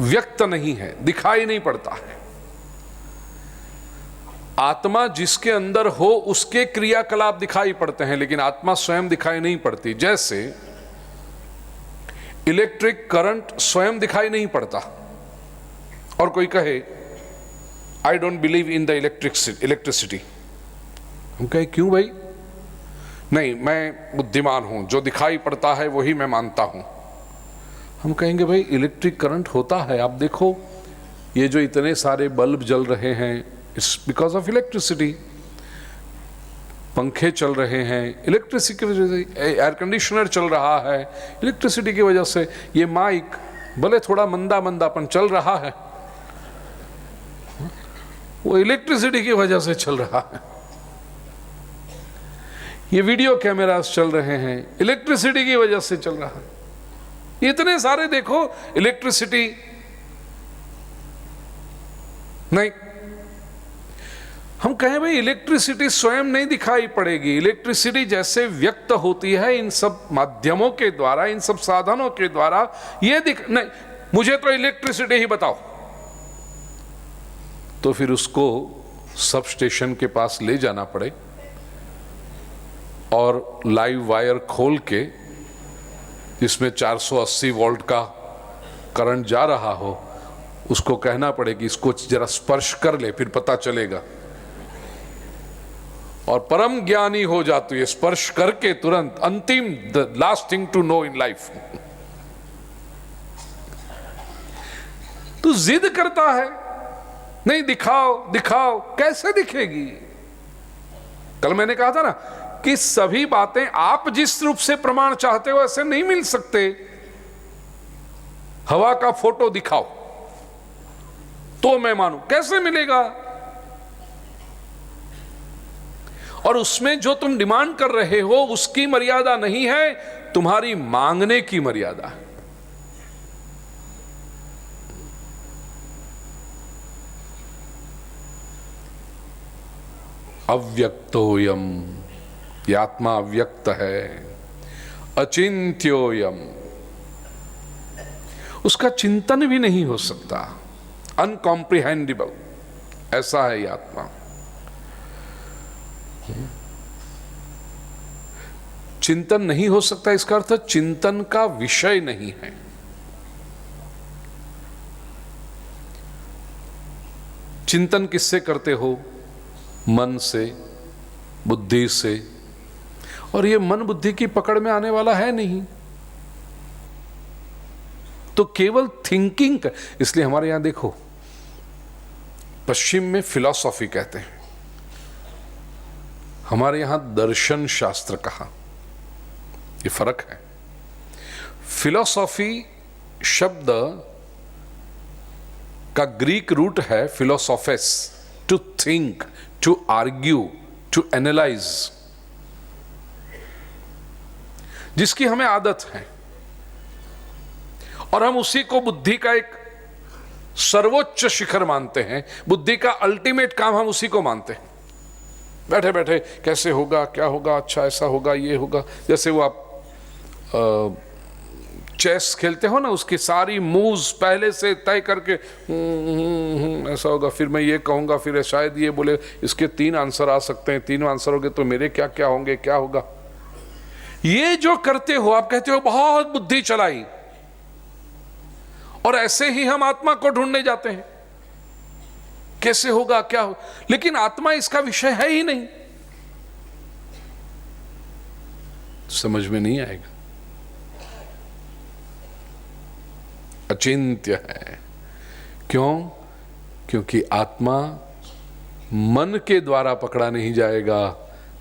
व्यक्त नहीं है, दिखाई नहीं पड़ता है। आत्मा जिसके अंदर हो उसके क्रियाकलाप दिखाई पड़ते हैं, लेकिन आत्मा स्वयं दिखाई नहीं पड़ती। जैसे इलेक्ट्रिक करंट स्वयं दिखाई नहीं पड़ता, और कोई कहे I don't believe in the electricity, हम कहे क्यों भाई? नहीं, मैं बुद्धिमान हूं, जो दिखाई पड़ता है वही मैं मानता हूं। हम कहेंगे भाई इलेक्ट्रिक करंट होता है, आप देखो ये जो इतने सारे बल्ब जल रहे हैं, इट्स बिकॉज ऑफ इलेक्ट्रिसिटी। पंखे चल रहे हैं इलेक्ट्रिसिटी की वजह से, एयर कंडीशनर चल रहा है इलेक्ट्रिसिटी की वजह से, ये माइक भले थोड़ा मंदापन चल रहा है, वो इलेक्ट्रिसिटी की वजह से चल रहा है। ये वीडियो कैमरास चल रहे हैं इलेक्ट्रिसिटी की वजह से चल रहा है। इतने सारे देखो इलेक्ट्रिसिटी नहीं। हम कहें भाई इलेक्ट्रिसिटी स्वयं नहीं दिखाई पड़ेगी, इलेक्ट्रिसिटी जैसे व्यक्त होती है इन सब माध्यमों के द्वारा, इन सब साधनों के द्वारा, ये नहीं, मुझे तो इलेक्ट्रिसिटी ही बताओ, तो फिर उसको सब स्टेशन के पास ले जाना पड़े और लाइव वायर खोल के, जिसमें 480 वोल्ट का करंट जा रहा हो, उसको कहना पड़े कि इसको जरा स्पर्श कर ले, फिर पता चलेगा। और परम ज्ञानी हो जाती है स्पर्श करके तुरंत, अंतिम, the last thing to know in life. तू जिद करता है, नहीं दिखाओ दिखाओ, कैसे दिखेगी? कल मैंने कहा था ना कि सभी बातें आप जिस रूप से प्रमाण चाहते हो ऐसे नहीं मिल सकते। हवा का फोटो दिखाओ तो मैं मानूं, कैसे मिलेगा? और उसमें जो तुम डिमांड कर रहे हो उसकी मर्यादा नहीं है, तुम्हारी मांगने की मर्यादा है। अव्यक्तोयम, ये आत्मा अव्यक्त है। अचिंत्योयम, उसका चिंतन भी नहीं हो सकता, अनकॉम्प्रिहेंडिबल, ऐसा है ये आत्मा। चिंतन नहीं हो सकता, इसका अर्थ चिंतन का विषय नहीं है। चिंतन किससे करते हो? मन से, बुद्धि से, और ये मन बुद्धि की पकड़ में आने वाला है नहीं, तो केवल थिंकिंग का। इसलिए हमारे यहां देखो, पश्चिम में फिलॉसफी कहते हैं, हमारे यहां दर्शन शास्त्र कहा, ये फर्क है। फिलॉसफी शब्द का ग्रीक रूट है फिलोसोफेस, to think, to argue, to analyse, जिसकी हमें आदत है, और हम उसी को बुद्धि का एक सर्वोच्च शिखर मानते हैं। बुद्धि का अल्टीमेट काम हम उसी को मानते हैं। बैठे बैठे कैसे होगा, क्या होगा, अच्छा ऐसा होगा, ये होगा। जैसे वो आप चेस खेलते हो ना, उसकी सारी मूव्स पहले से तय करके ऐसा होगा, फिर मैं ये कहूंगा, फिर शायद ये बोले, इसके 3 आंसर आ सकते हैं, 3 आंसर होंगे तो मेरे क्या क्या होंगे, क्या होगा। ये जो करते हो आप, कहते हो बहुत बुद्धि चलाई, और ऐसे ही हम आत्मा को ढूंढने जाते हैं, कैसे होगा, क्या हो। लेकिन आत्मा इसका विषय है ही नहीं, समझ में नहीं आएगा। अचिंत्य है। क्यों? क्योंकि आत्मा मन के द्वारा पकड़ा नहीं जाएगा,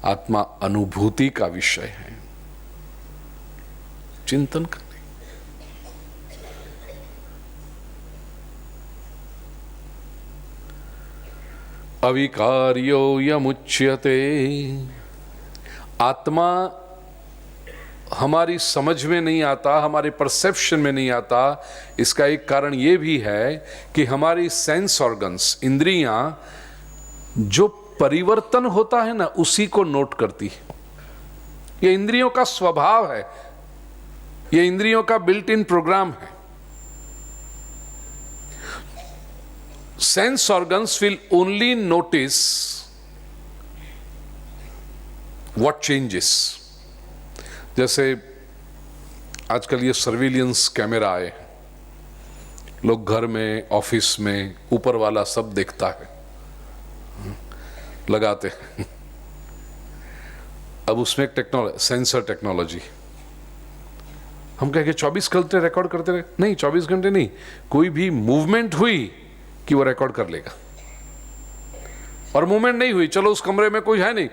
आत्मा अनुभूति का विषय है, चिंतन का नहीं। अविकार्यो यमुच्यते, आत्मा हमारी समझ में नहीं आता, हमारे परसेप्शन में नहीं आता। इसका एक कारण यह भी है कि हमारी सेंस ऑर्गन्स, इंद्रियां, जो परिवर्तन होता है ना उसी को नोट करती है। ये इंद्रियों का स्वभाव है, ये इंद्रियों का बिल्ट इन प्रोग्राम है। Sense organs will only notice what changes. जैसे आजकल ये सर्विलियंस कैमरा आए, लोग घर में, ऑफिस में, ऊपर वाला सब देखता है, लगाते हैं। अब उसमें एक टेक्नोलॉजी, सेंसर टेक्नोलॉजी, हम कहेंगे 24 घंटे रिकॉर्ड करते रहे। नहीं, 24 घंटे नहीं, कोई भी मूवमेंट हुई कि वो रिकॉर्ड कर लेगा। और मूवमेंट नहीं हुई, चलो उस कमरे में कोई है नहीं,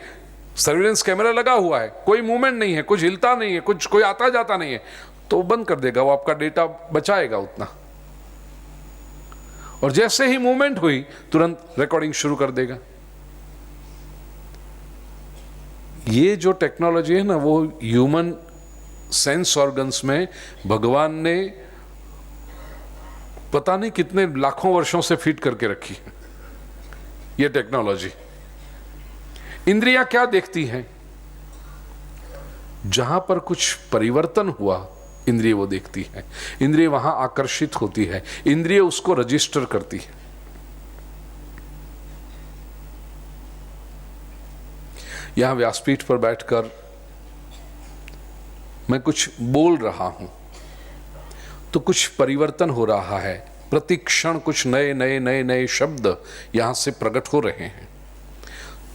सर्विलेंस कैमरा लगा हुआ है, कोई मूवमेंट नहीं है, कुछ हिलता नहीं है, कुछ कोई आता जाता नहीं है, तो बंद कर देगा, वो आपका डेटा बचाएगा उतना। और जैसे ही मूवमेंट हुई तुरंत रिकॉर्डिंग शुरू कर देगा। ये जो टेक्नोलॉजी है ना, वो ह्यूमन सेंस ऑर्गन्स में भगवान ने पता नहीं कितने लाखों वर्षों से फिट करके रखी है ये टेक्नोलॉजी। इंद्रियां क्या देखती हैं? जहां पर कुछ परिवर्तन हुआ, इंद्रिय वो देखती है, इंद्रिय वहां आकर्षित होती है, इंद्रिय उसको रजिस्टर करती है। यहां व्यासपीठ पर बैठकर मैं कुछ बोल रहा हूं तो कुछ परिवर्तन हो रहा है, प्रतिक्षण कुछ नए नए नए नए शब्द यहां से प्रकट हो रहे हैं।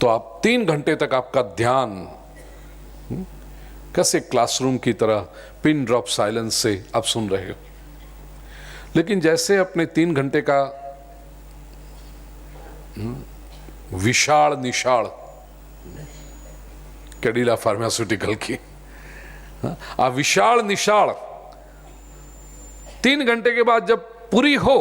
तो आप 3 घंटे तक आपका ध्यान कैसे क्लासरूम की तरह पिन ड्रॉप साइलेंस से आप सुन रहे हो। लेकिन जैसे अपने 3 घंटे का विशाल निशाल कैडिला फार्मास्यूटिकल की विशाल निशाल 3 घंटे के बाद जब पूरी हो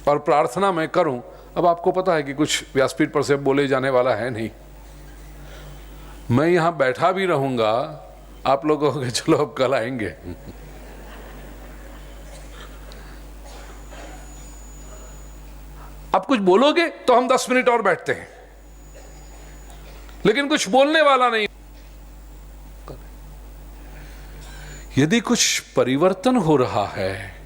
और प्रार्थना मैं करूं, अब आपको पता है कि कुछ व्यासपीठ पर से बोले जाने वाला है नहीं, मैं यहां बैठा भी रहूंगा, आप लोगों के चलो अब कल आएंगे। अब कुछ बोलोगे तो हम 10 मिनट और बैठते हैं, लेकिन कुछ बोलने वाला नहीं। यदि कुछ परिवर्तन हो रहा है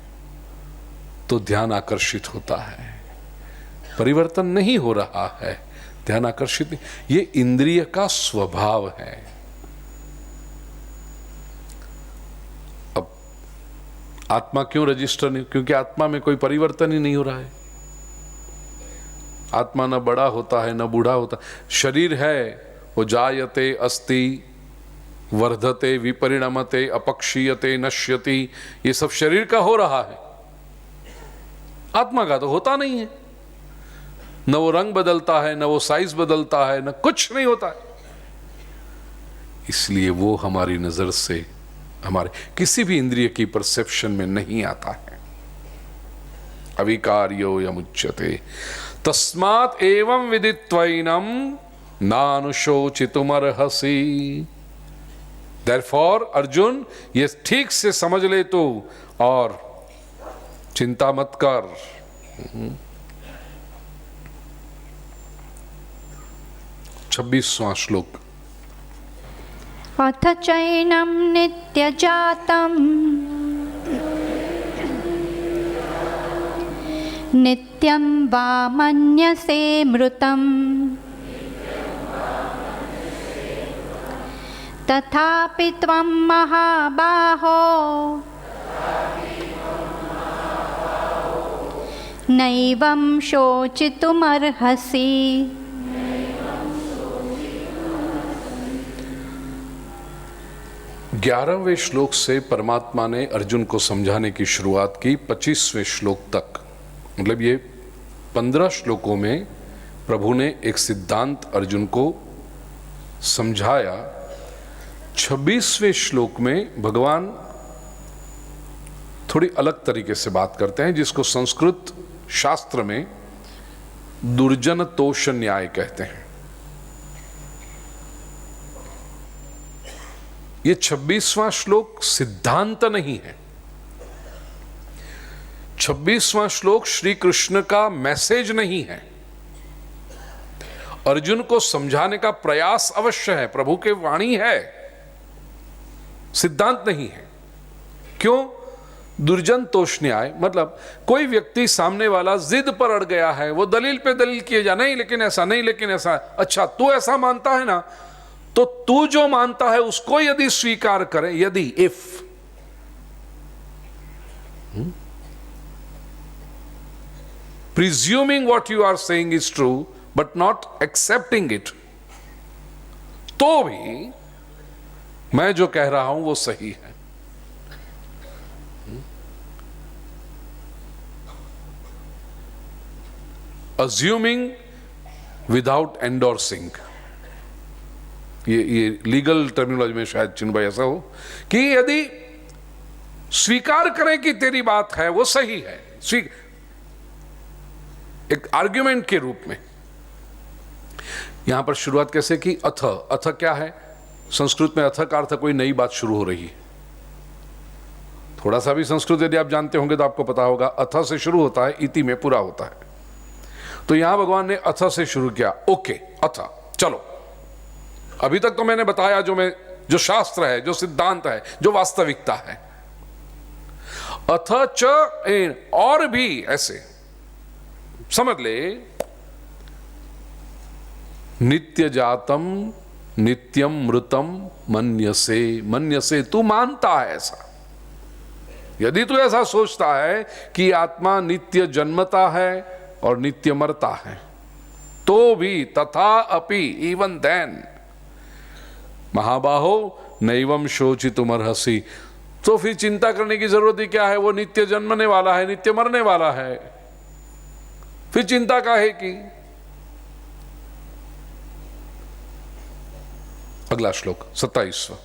तो ध्यान आकर्षित होता है, परिवर्तन नहीं हो रहा है ध्यान आकर्षित नहीं। ये इंद्रिय का स्वभाव है। अब आत्मा क्यों रजिस्टर नहीं? क्योंकि आत्मा में कोई परिवर्तन ही नहीं हो रहा है। आत्मा न बड़ा होता है न बूढ़ा होता। शरीर है वो जायते अस्ति वर्धते विपरिणमते अपक्षीयते नश्यति, ये सब शरीर का हो रहा है, आत्मा का तो होता नहीं है। न वो रंग बदलता है, न वो साइज बदलता है, न कुछ नहीं होता है। इसलिए वो हमारी नजर से हमारे किसी भी इंद्रिय की परसेप्शन में नहीं आता है। अविकार्यो यमुच्यते तस्मात् एवं विदित्वैनम नानुशोचितुमर्हसि। Therefore, अर्जुन ये ठीक से समझ ले तू और चिंता मत कर। 26वां श्लोक। अथ चैनं नित्यजातं नित्यं वा मन्यसे मृतम् तथापि त्वं महाबाहो नैवं शोचितुमर्हसि। 11वें श्लोक से परमात्मा ने अर्जुन को समझाने की शुरुआत की 25वें श्लोक तक। मतलब ये 15 श्लोकों में प्रभु ने एक सिद्धांत अर्जुन को समझाया। 26वें श्लोक में भगवान थोड़ी अलग तरीके से बात करते हैं, जिसको संस्कृत शास्त्र में दुर्जन तोष न्याय कहते हैं। ये 26वां श्लोक सिद्धांत नहीं है। 26वां श्लोक श्री कृष्ण का मैसेज नहीं है। अर्जुन को समझाने का प्रयास अवश्य है, प्रभु के वाणी है, सिद्धांत नहीं है। क्यों? दुर्जन तोष न्याय मतलब कोई व्यक्ति सामने वाला जिद पर अड़ गया है, वो दलील पे दलील किए जा, नहीं लेकिन ऐसा, नहीं लेकिन ऐसा, अच्छा तू ऐसा मानता है ना, तो तू जो मानता है उसको यदि स्वीकार करे, यदि if presuming what you are saying is true but not accepting it, तो भी मैं जो कह रहा हूं वो सही है। अज्यूमिंग विदाउट एंडोर्सिंग, ये लीगल टर्मिनोलॉजी में शायद चिन्ह भाई ऐसा हो कि यदि स्वीकार करें कि तेरी बात है वो सही है, एक आर्ग्यूमेंट के रूप में। यहां पर शुरुआत कैसे की? अथ। अथ क्या है? संस्कृत में अथ का अर्थ कोई नई बात शुरू हो रही है। थोड़ा सा भी संस्कृत यदि आप जानते होंगे तो आपको पता होगा, अथ से शुरू होता है, इति में पूरा होता है। तो यहां भगवान ने अथ से शुरू किया। ओके, अथ चलो, अभी तक तो मैंने बताया जो शास्त्र है, जो सिद्धांत है, जो वास्तविकता है। अथ च और भी ऐसे समझ ले, नित्य जातम नित्यम मृतम मन्यसे। मन्यसे तू मानता है ऐसा। यदि तू ऐसा सोचता है कि आत्मा नित्य जन्मता है और नित्य मरता है, तो भी तथा अपि इवन देन महाबाहो नैवम शोचितुमर्हसि, तो फिर चिंता करने की जरूरत ही क्या है? वो नित्य जन्मने वाला है, नित्य मरने वाला है, फिर चिंता काहे की? अगला श्लोक 27वां।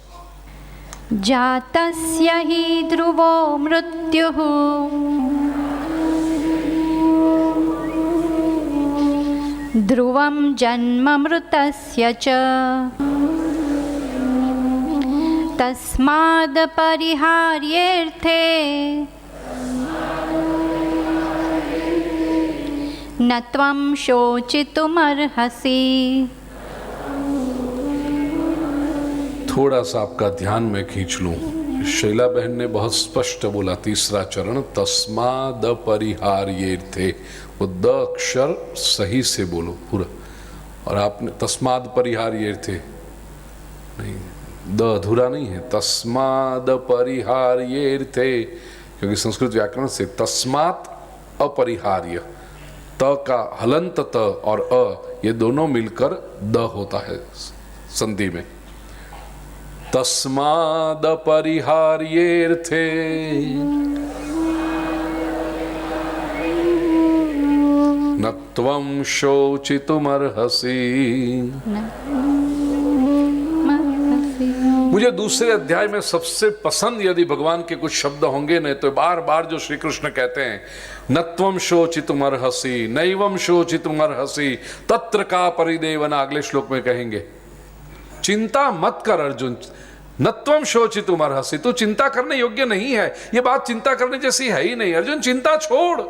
जातस्य हि ध्रुवो मृत्युः ध्रुवं जन्म मृतस्य च तस्माद् परिहार्येऽर्थे न त्वं शोचितुमर्हसि। थोड़ा सा आपका ध्यान मैं खींच लूं। शैला बहन ने बहुत स्पष्ट बोला, तीसरा चरण तस्माद परिहार्येर्थे, वो द अक्षर सही से बोलो पूरा। और आपने तस्माद परिहार्येर्थे नहीं, द अधूरा नहीं है, तस्माद परिहार्येर्थे, क्योंकि संस्कृत व्याकरण से तस्मात अपरिहार्य, त का हलंत त और अ ये दोनों मिलकर द होता है संधि में। तस्माद परिहार्येर्थे न त्वं शोचितुमर्हसि। मुझे दूसरे अध्याय में सबसे पसंद यदि भगवान के कुछ शब्द होंगे न, तो बार बार जो श्री कृष्ण कहते हैं न त्वं शोचितुमर्हसि नैवं शोचितुमर्हसि तत्र का परिदेवना, अगले श्लोक में कहेंगे चिंता मत कर अर्जुन, न त्वं शोचितुमर्हसि, तू चिंता करने योग्य नहीं है। ये बात चिंता करने जैसी है ही नहीं अर्जुन, चिंता छोड़।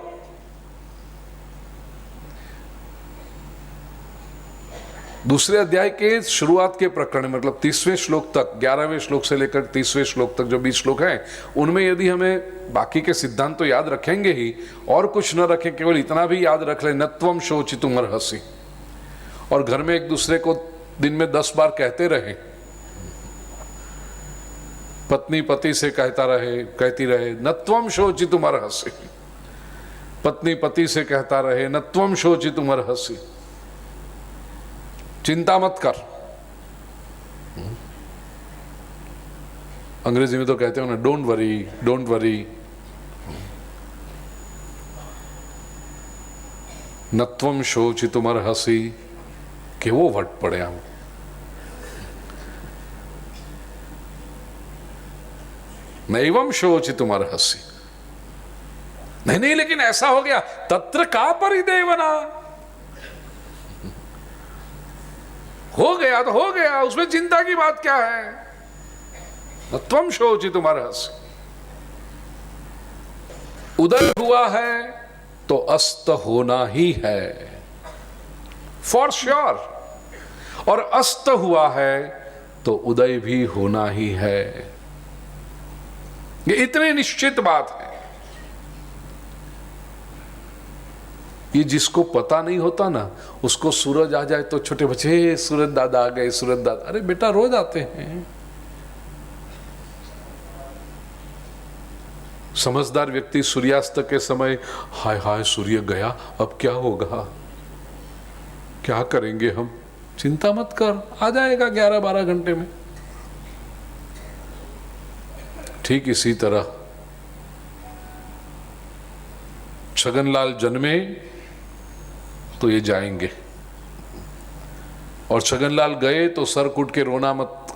दूसरे अध्याय के शुरुआत के प्रकरण मतलब 30वें श्लोक तक, 11वें श्लोक से लेकर 30वें श्लोक तक जो 20 श्लोक हैं, उनमें यदि हमें बाकी के सिद्धांत तो याद रखेंगे ही और कुछ न रखें, केवल इतना भी याद रख ले न त्वं शोचितुमर्हसि, और घर में एक दूसरे को दिन में 10 बार कहते रहे, पत्नी पति से कहती रहे न त्वं शोचितुमर्हसि, पत्नी पति से कहता रहे न त्वं शोचितुमर्हसि, चिंता मत कर। अंग्रेजी में तो कहते हो ना डोंट वरी, डोंट वरी। न त्वं शोचितुमर्हसि, कि वो वट पड़े हम। नैवं शोचितुमर्हसि, नहीं नहीं लेकिन ऐसा हो गया, तत्र का परिदेवना, हो गया तो हो गया, उसमें चिंता की बात क्या है? न त्वं शोचितुमर्हसि, उदय हुआ है तो अस्त होना ही है फॉर श्योर, और अस्त हुआ है तो उदय भी होना ही है। ये इतनी निश्चित बात है, ये जिसको पता नहीं होता ना, उसको सूरज आ जाए तो छोटे बच्चे सूरज दादा आ गए, सूरज दादा, अरे बेटा रोज आते हैं। समझदार व्यक्ति सूर्यास्त के समय हाय हाय सूर्य गया, अब क्या होगा, क्या करेंगे हम, चिंता मत कर, आ जाएगा 11-12 घंटे में। ठीक इसी तरह छगनलाल जन्मे तो ये जाएंगे, और छगनलाल गए तो सर कूट के रोना मत,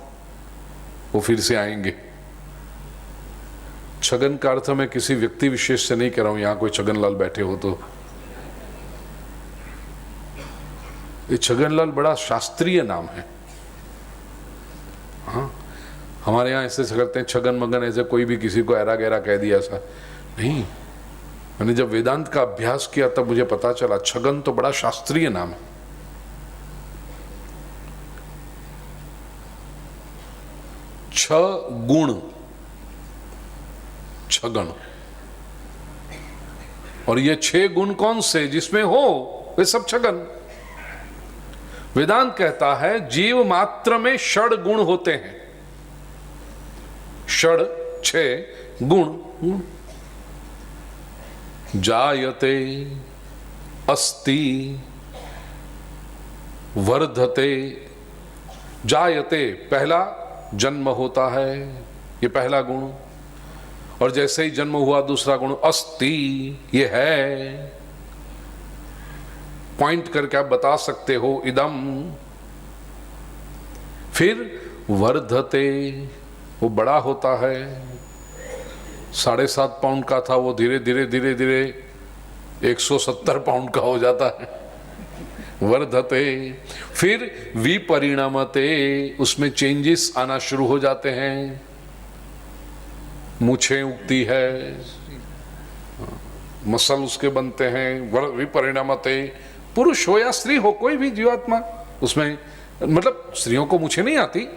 वो फिर से आएंगे। छगन का अर्थ मैं किसी व्यक्ति विशेष से नहीं कह रहा हूं, यहां कोई छगनलाल बैठे हो तो। ये छगनलाल बड़ा शास्त्रीय नाम है। हाँ, हमारे यहां ऐसे करते हैं छगन मगन, ऐसे कोई भी किसी को ऐरा गैरा कह दिया ऐसा नहीं। मैंने जब वेदांत का अभ्यास किया तब मुझे पता चला छगन तो बड़ा शास्त्रीय नाम है। छ गुण छगन, और ये 6 गुण कौन से जिसमें हो वे सब छगन। वेदांत कहता है जीव मात्र में षड गुण होते हैं, षड 6 गुण, जायते अस्ति वर्धते। जायते पहला जन्म होता है, ये पहला गुण। और जैसे ही जन्म हुआ दूसरा गुण अस्ति, ये है, पॉइंट करके आप बता सकते हो इदम। फिर वर्धते, वो बड़ा होता है, 7.5 पाउंड का था वो धीरे धीरे धीरे धीरे 170 पाउंड का हो जाता है, वर्धते। फिर विपरिणामते, उसमें चेंजेस आना शुरू हो जाते हैं, मूछें उगती है, मसल उसके बनते हैं, विपरिणामते। पुरुष हो या स्त्री हो, कोई भी जीवात्मा उसमें, मतलब स्त्रियों को मूछें नहीं आती।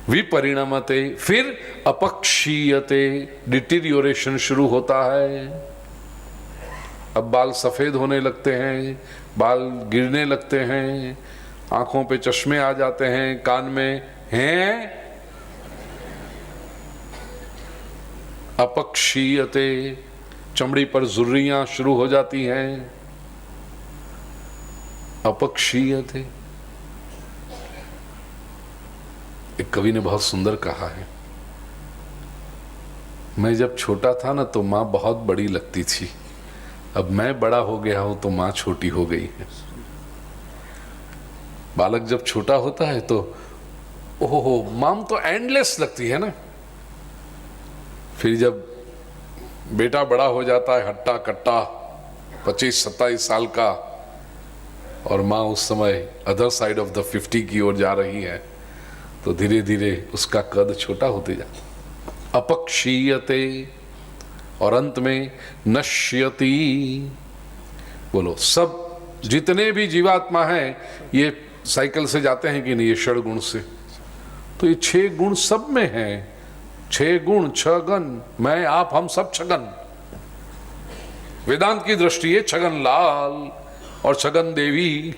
विपरिणामते, फिर अपक्षीयते, डिटीरियोरेशन शुरू होता है। अब बाल सफेद होने लगते हैं, बाल गिरने लगते हैं, आंखों पे चश्मे आ जाते हैं, कान में हैं। अपक्षीयते, चमड़ी पर झुर्रियां शुरू हो जाती हैं। अपक्षीयते, एक कवि ने बहुत सुंदर कहा है, मैं जब छोटा था ना तो माँ बहुत बड़ी लगती थी, अब मैं बड़ा हो गया हूं तो माँ छोटी हो गई है। बालक जब छोटा होता है तो ओहो माम तो एंडलेस लगती है ना, फिर जब बेटा बड़ा हो जाता है, हट्टा कट्टा 25-27 साल का, और माँ उस समय अदर साइड ऑफ द 50 की ओर जा रही है, तो धीरे धीरे उसका कद छोटा होते जाता। अपक्षीयते, और अंत में नश्यति। बोलो, सब जितने भी जीवात्मा हैं ये साइकिल से जाते हैं कि नहीं, ये षड गुण से, तो ये 6 गुण सब में हैं। 6 गुण 6 गण, मैं आप हम सब छगन। वेदांत की दृष्टि है छगन लाल और छगन देवी।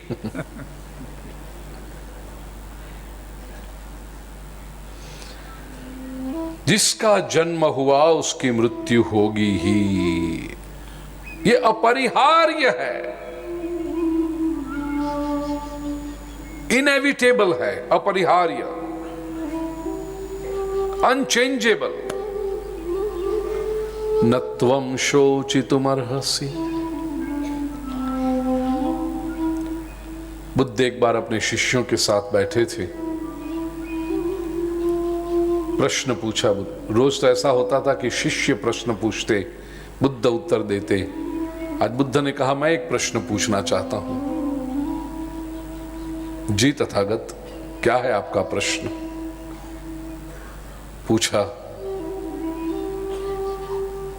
जिसका जन्म हुआ उसकी मृत्यु होगी ही, ये अपरिहार्य है, इनएविटेबल है, अपरिहार्य, अनचेंजेबल। न त्वं शोचितुमर्हसि। बुद्ध एक बार अपने शिष्यों के साथ बैठे थे, प्रश्न पूछा। रोज तो ऐसा होता था कि शिष्य प्रश्न पूछते, बुद्ध उत्तर देते। आज बुद्ध ने कहा मैं एक प्रश्न पूछना चाहता हूं। जी तथागत, क्या है आपका प्रश्न? पूछा,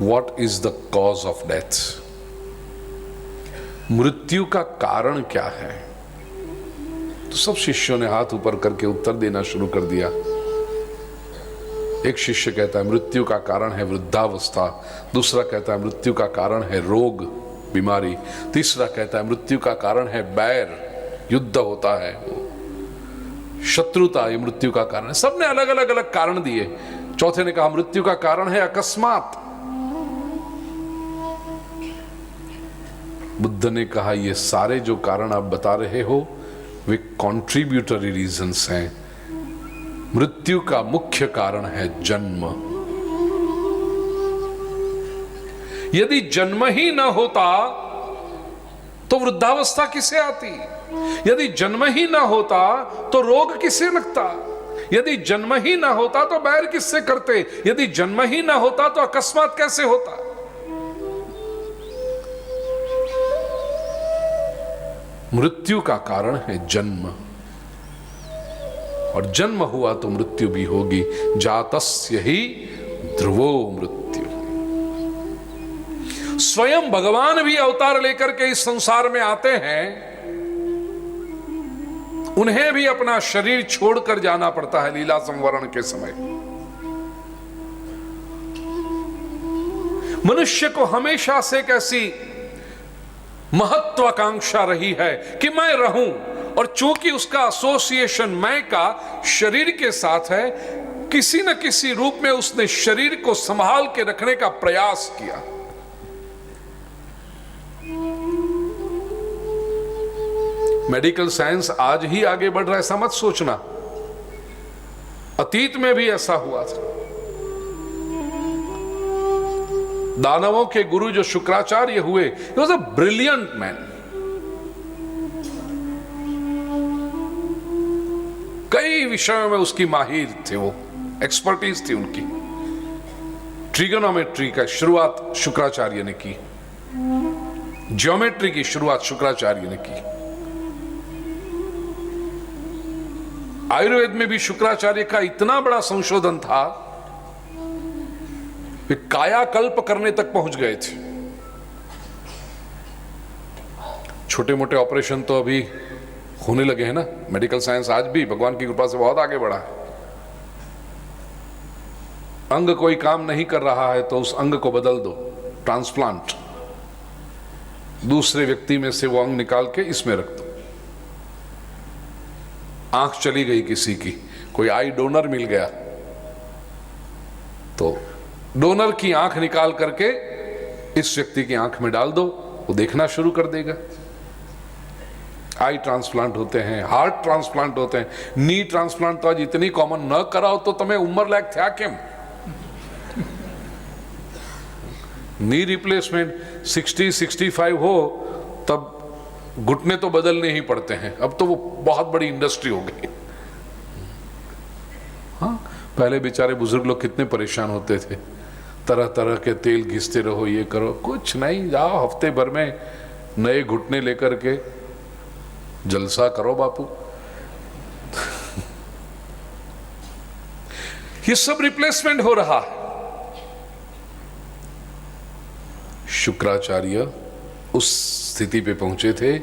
What is the cause of death? मृत्यु का कारण क्या है? तो सब शिष्यों ने हाथ ऊपर करके उत्तर देना शुरू कर दिया। एक शिष्य कहता है मृत्यु का कारण है वृद्धावस्था, दूसरा कहता है मृत्यु का कारण है रोग बीमारी, तीसरा कहता है मृत्यु का कारण है बैर, युद्ध होता है, शत्रुता, ये मृत्यु का कारण है। सबने अलग अलग अलग कारण दिए। चौथे ने कहा मृत्यु का कारण है अकस्मात। बुद्ध ने कहा ये सारे जो कारण आप बता रहे हो वे कॉन्ट्रीब्यूटरी रीजंस हैं, मृत्यु का मुख्य कारण है जन्म। यदि जन्म ही न होता तो वृद्धावस्था किसे आती? यदि जन्म ही न होता तो रोग किसे लगता? यदि जन्म ही न होता तो बैर किससे करते? यदि जन्म ही न होता तो अकस्मात कैसे होता? मृत्यु का कारण है जन्म, और जन्म हुआ तो मृत्यु भी होगी। जातस्य ही ध्रुवो मृत्यु। स्वयं भगवान भी अवतार लेकर के इस संसार में आते हैं, उन्हें भी अपना शरीर छोड़कर जाना पड़ता है लीला संवरण के समय। मनुष्य को हमेशा से एक ऐसी महत्वाकांक्षा रही है कि मैं रहूं, और चूंकि उसका एसोसिएशन मैं का शरीर के साथ है, किसी न किसी रूप में उसने शरीर को संभाल के रखने का प्रयास किया। मेडिकल साइंस आज ही आगे बढ़ रहा है, ऐसा मत सोचना। अतीत में भी ऐसा हुआ था। दानवों के गुरु जो शुक्राचार्य हुए, he was a brilliant man। कई विषयों में उसकी माहिर थे, वो एक्सपर्टीज थी उनकी। ट्रिगोनोमेट्री का शुरुआत शुक्राचार्य ने की, ज्योमेट्री की शुरुआत शुक्राचार्य ने की। आयुर्वेद में भी शुक्राचार्य का इतना बड़ा संशोधन था, वे कायाकल्प करने तक पहुंच गए थे। छोटे मोटे ऑपरेशन तो अभी होने लगे हैं ना, मेडिकल साइंस आज भी भगवान की कृपा से बहुत आगे बढ़ा है। अंग कोई काम नहीं कर रहा है तो उस अंग को बदल दो, ट्रांसप्लांट, दूसरे व्यक्ति में से वो अंग निकाल के इसमें रख दो। आंख चली गई किसी की, कोई आई डोनर मिल गया तो डोनर की आंख निकाल करके इस व्यक्ति की आंख में डाल दो, वो देखना शुरू कर देगा। आई ट्रांसप्लांट होते हैं, हार्ट ट्रांसप्लांट होते हैं, नी ट्रांसप्लांट तो आज इतनी कॉमन न कराओ तो तुम्हें उम्र लायक था केम। नी रिप्लेसमेंट 60-65 हो तब घुटने तो बदलने ही पड़ते हैं, अब तो वो बहुत बड़ी इंडस्ट्री हो गई। हाँ, पहले बेचारे बुजुर्ग लोग कितने परेशान होते थे, तरह तरह के तेल घिसते रहो, ये करो, कुछ नहीं, जाओ हफ्ते भर में नए घुटने लेकर के जलसा करो बापू। ये सब रिप्लेसमेंट हो रहा है। शुक्राचार्य उस स्थिति पे पहुंचे थे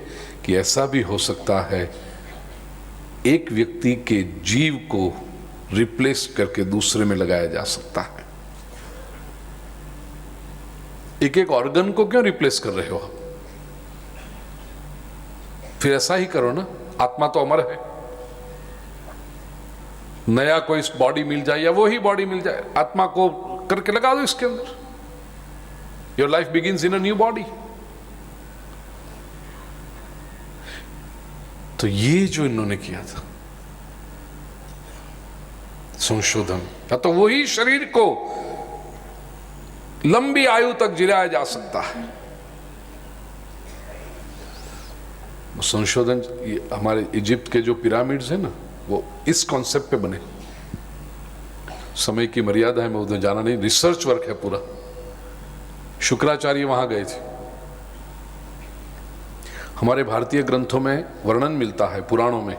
कि ऐसा भी हो सकता है एक व्यक्ति के जीव को रिप्लेस करके दूसरे में लगाया जा सकता है। एक एक ऑर्गन को क्यों रिप्लेस कर रहे हो आप? फिर ऐसा ही करो ना, आत्मा तो अमर है। नया कोई बॉडी मिल जाए या वो ही बॉडी मिल जाए, आत्मा को करके लगा दो इसके अंदर। Your life begins in a new body. तो ये जो इन्होंने किया था संशोधन, या तो वही शरीर को लंबी आयु तक जिलाया जा सकता है। संशोधन हमारे इजिप्ट के जो पिरामिड्स है ना, वो इस कॉन्सेप्ट पे बने। समय की मर्यादा है, मैं उधर जाना नहीं, रिसर्च वर्क है पूरा। शुक्राचार्य वहां गए थे। हमारे भारतीय ग्रंथों में वर्णन मिलता है, पुराणों में,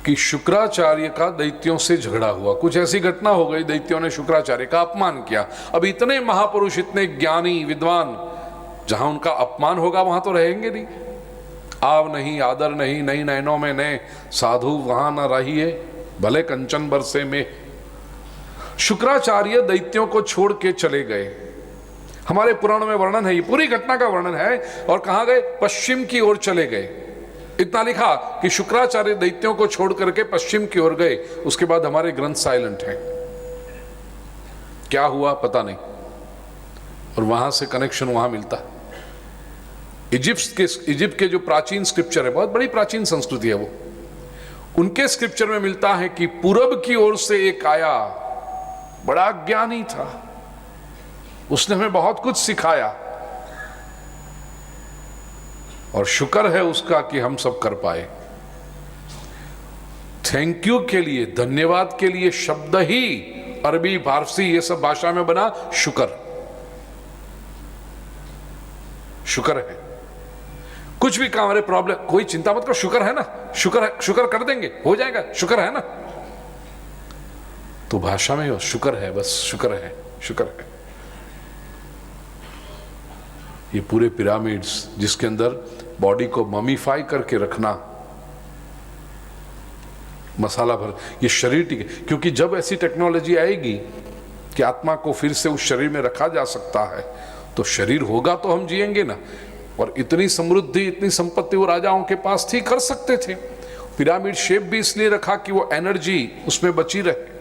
कि शुक्राचार्य का दैत्यों से झगड़ा हुआ। कुछ ऐसी घटना हो गई, दैत्यों ने शुक्राचार्य का अपमान किया। अब इतने महापुरुष, इतने ज्ञानी विद्वान, जहां उनका अपमान होगा वहां तो रहेंगे नहीं। आव नहीं, आदर नहीं, नई नैनों में ने साधु वहां न रहिए, भले कंचन बरसे में। शुक्राचार्य दैत्यों को छोड़ के चले गए। हमारे पुराणों में वर्णन है, ये पूरी घटना का वर्णन है। और कहां गए? पश्चिम की ओर चले गए। इतना लिखा कि शुक्राचार्य दैत्यों को छोड़ करके पश्चिम की ओर गए। उसके बाद हमारे ग्रंथ साइलेंट हैं। क्या हुआ पता नहीं। और वहां से कनेक्शन वहां मिलता है। इजिप्ट के जो प्राचीन स्क्रिप्चर है, बहुत बड़ी प्राचीन संस्कृति है वो, उनके स्क्रिप्चर में मिलता है कि पूरब की ओर से एक आया, बड़ा ज्ञानी था, उसने हमें बहुत कुछ सिखाया। और शुक्र है उसका कि हम सब कर पाए। थैंक यू के लिए, धन्यवाद के लिए शब्द ही अरबी, फारसी, ये सब भाषा में बना शुक्र। शुक्र है। कुछ भी काम, अरे प्रॉब्लम, कोई चिंता मत करो, शुक्र है ना, शुक्र है, शुक्र कर देंगे, हो जाएगा, शुक्र है ना। तो भाषा में हो, शुक्र है, बस शुक्र है, शुक्र है। ये पूरे पिरामिड्स, जिसके अंदर बॉडी को ममीफाई करके रखना, मसाला भर, ये शरीर टिके। क्योंकि जब ऐसी टेक्नोलॉजी आएगी कि आत्मा को फिर से उस शरीर में रखा जा सकता है, तो शरीर होगा तो हम जिएंगे ना। और इतनी समृद्धि, इतनी संपत्ति वो राजाओं के पास थी, कर सकते थे। पिरामिड शेप भी इसलिए रखा कि वो एनर्जी उसमें बची रहे।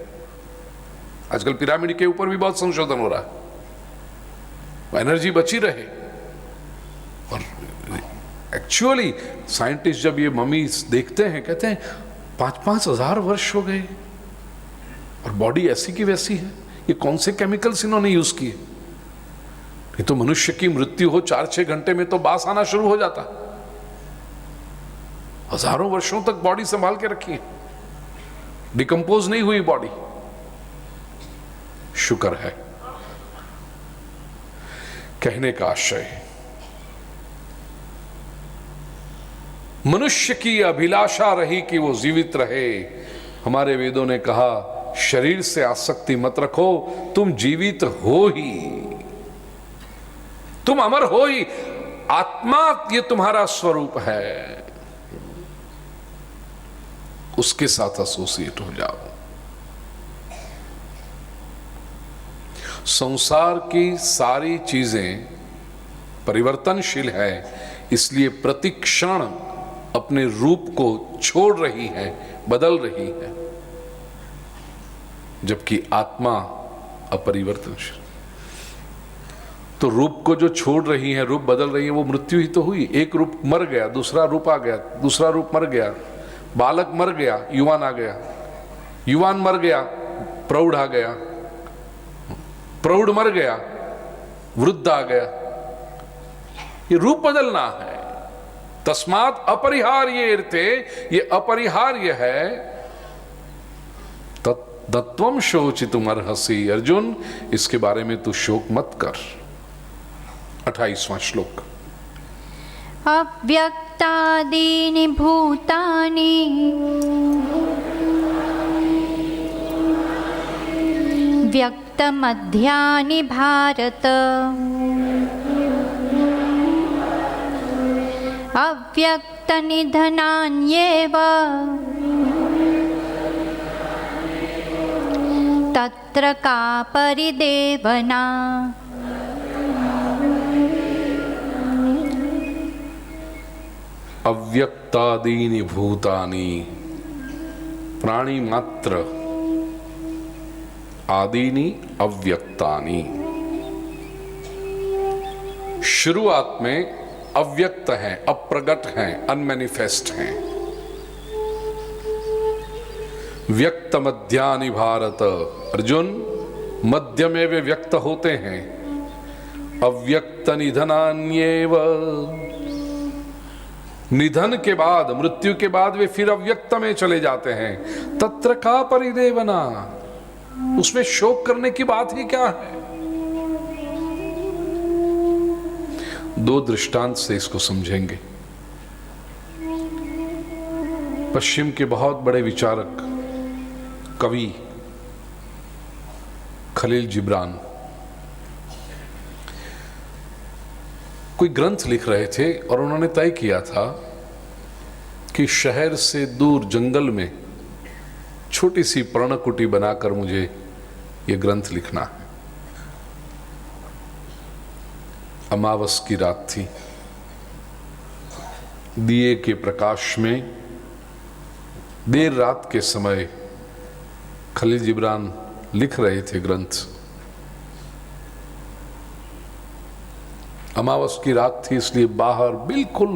आजकल पिरामिड के ऊपर भी बहुत संशोधन हो रहा है, वो एनर्जी बची रहे। और एक्चुअली साइंटिस्ट जब ये मम्मीज देखते हैं कहते हैं 5-5 हजार वर्ष हो गए और बॉडी ऐसी की वैसी है। ये कौन से केमिकल्स इन्होंने यूज किए? ये तो मनुष्य की मृत्यु हो 4-6 घंटे में तो बास आना शुरू हो जाता। हजारों वर्षों तक बॉडी संभाल के रखी है, डिकम्पोज नहीं हुई बॉडी। शुक्र है। कहने का आशय, मनुष्य की अभिलाषा रही कि वो जीवित रहे। हमारे वेदों ने कहा शरीर से आसक्ति मत रखो, तुम जीवित हो ही, तुम अमर हो ही, आत्मा ये तुम्हारा स्वरूप है, उसके साथ एसोसिएट हो जाओ। संसार की सारी चीजें परिवर्तनशील है, इसलिए प्रतिक्षण अपने रूप को छोड़ रही है, बदल रही है, जबकि आत्मा अपरिवर्तनशील। तो रूप को जो छोड़ रही है, रूप बदल रही है, वो मृत्यु ही तो हुई। एक रूप मर गया, दूसरा रूप आ गया, दूसरा रूप मर गया, बालक मर गया, युवान आ गया, युवान मर गया, प्रौढ़ आ गया, प्रौढ़ मर गया, वृद्ध आ गया। ये रूप बदलना है। तस्मात् अपरिहार्य थे, ये अपरिहार्य है। तत्वम शोचितुम अर्हसि। अर्जुन, इसके बारे में तू शोक मत कर। 28वां श्लोक। अव्यक्तादीनि भूतानि व्यक्तमध्यानि भारत अव्यक्तनिधनान्येव तत्र का परिदेवना। अव्यक्तादीनि भूतानि, प्राणी मात्र, आदीनि अव्यक्तानि। शुरुआत में अव्यक्त हैं, अप्रगट हैं, अनमैनिफेस्ट हैं। व्यक्त मध्यानि भारत। अर्जुन, मध्य में वे व्यक्त होते हैं। अव्यक्त निधनान्येव, निधन के बाद, मृत्यु के बाद वे फिर अव्यक्त में चले जाते हैं। तत्र का परिदेवना, उसमें शोक करने की बात ही क्या है? दो दृष्टांत से इसको समझेंगे। पश्चिम के बहुत बड़े विचारक, कवि खलील जिब्रान कोई ग्रंथ लिख रहे थे और उन्होंने तय किया था कि शहर से दूर जंगल में छोटी सी पर्णकुटी बनाकर मुझे यह ग्रंथ लिखना है। अमावस की रात थी, दिए के प्रकाश में देर रात के समय खलील जिब्रान लिख रहे थे ग्रंथ। अमावस की रात थी, इसलिए बाहर बिल्कुल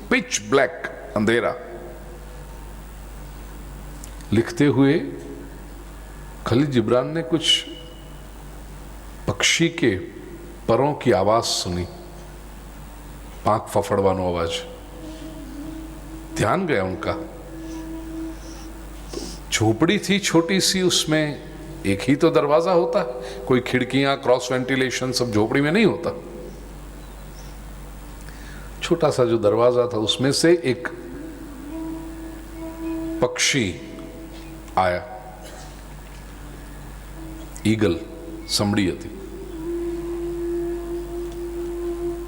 पिच ब्लैक, अंधेरा। लिखते हुए खलील जिब्रान ने कुछ पक्षी के परों की आवाज सुनी, पांख फफड़वानो आवाज। ध्यान गया उनका। झोपड़ी थी छोटी सी, उसमें एक ही तो दरवाजा होता है, कोई खिड़कियां, क्रॉस वेंटिलेशन सब झोपड़ी में नहीं होता। छोटा सा जो दरवाजा था, उसमें से एक पक्षी आया, ईगल, समड़ी थी।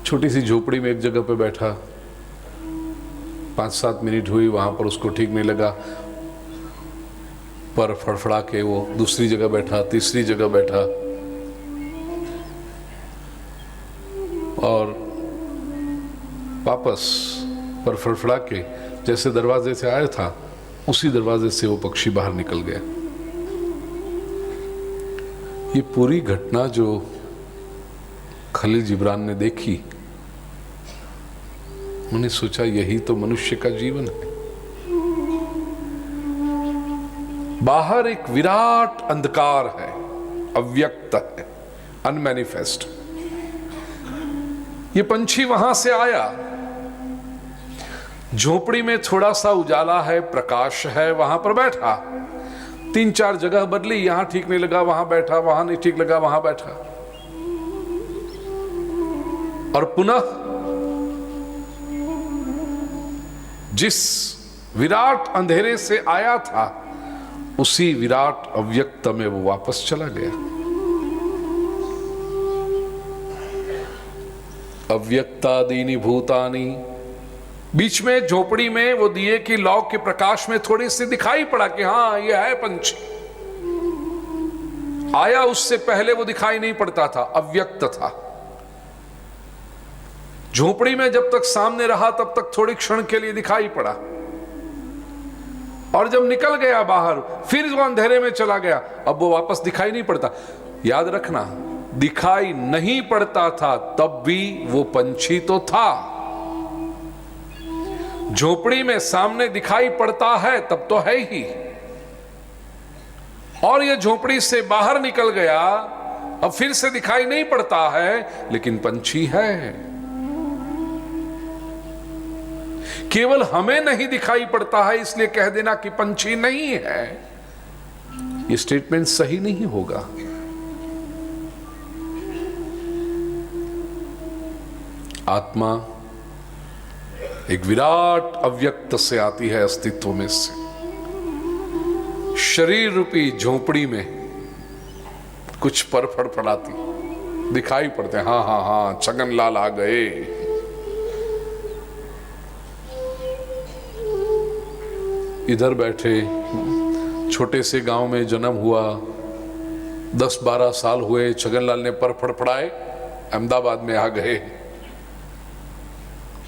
छोटी सी झोपड़ी में एक जगह पे बैठा, 5-7 मिनट हुई, वहां पर उसको ठीक नहीं लगा, पर फड़फड़ा के वो दूसरी जगह बैठा, तीसरी जगह बैठा, और वापस पर फड़फड़ा के जैसे दरवाजे से आया था, उसी दरवाजे से वो पक्षी बाहर निकल गया। ये पूरी घटना जो खलील जिब्रान ने देखी, मैंने सोचा यही तो मनुष्य का जीवन है। बाहर एक विराट अंधकार है, अव्यक्त है, अनमैनिफेस्ट। ये पंछी वहां से आया, झोपड़ी में थोड़ा सा उजाला है, प्रकाश है, वहां पर बैठा। 3-4 जगह बदली, यहां ठीक नहीं लगा वहां बैठा, वहां नहीं ठीक लगा वहां बैठा, और पुनः जिस विराट अंधेरे से आया था उसी विराट अव्यक्त में वो वापस चला गया। अव्यक्तादीनि भूतानि, बीच में झोपड़ी में वो दिए की लौ के प्रकाश में थोड़ी सी दिखाई पड़ा कि हाँ ये है पंछी। आया, उससे पहले वो दिखाई नहीं पड़ता था, अव्यक्त था। झोपड़ी में जब तक सामने रहा तब तक थोड़ी क्षण के लिए दिखाई पड़ा, और जब निकल गया बाहर फिर वो अंधेरे में चला गया, अब वो वापस दिखाई नहीं पड़ता। याद रखना, दिखाई नहीं पड़ता था तब भी वो पंछी तो था। झोपड़ी में सामने दिखाई पड़ता है तब तो है ही, और ये झोपड़ी से बाहर निकल गया, अब फिर से दिखाई नहीं पड़ता है, लेकिन पंछी है। केवल हमें नहीं दिखाई पड़ता है इसलिए कह देना कि पंछी नहीं है, ये स्टेटमेंट सही नहीं होगा। आत्मा एक विराट अव्यक्त से आती है, अस्तित्व में से। शरीर रूपी झोपड़ी में कुछ पर फड़फड़ाती दिखाई पड़ते हैं, हाँ हाँ हाँ छगनलाल आ गए। इधर बैठे, छोटे से गांव में जन्म हुआ, 10-12 साल हुए, छगनलाल ने पर फड़फड़ाए, अहमदाबाद में आ गए,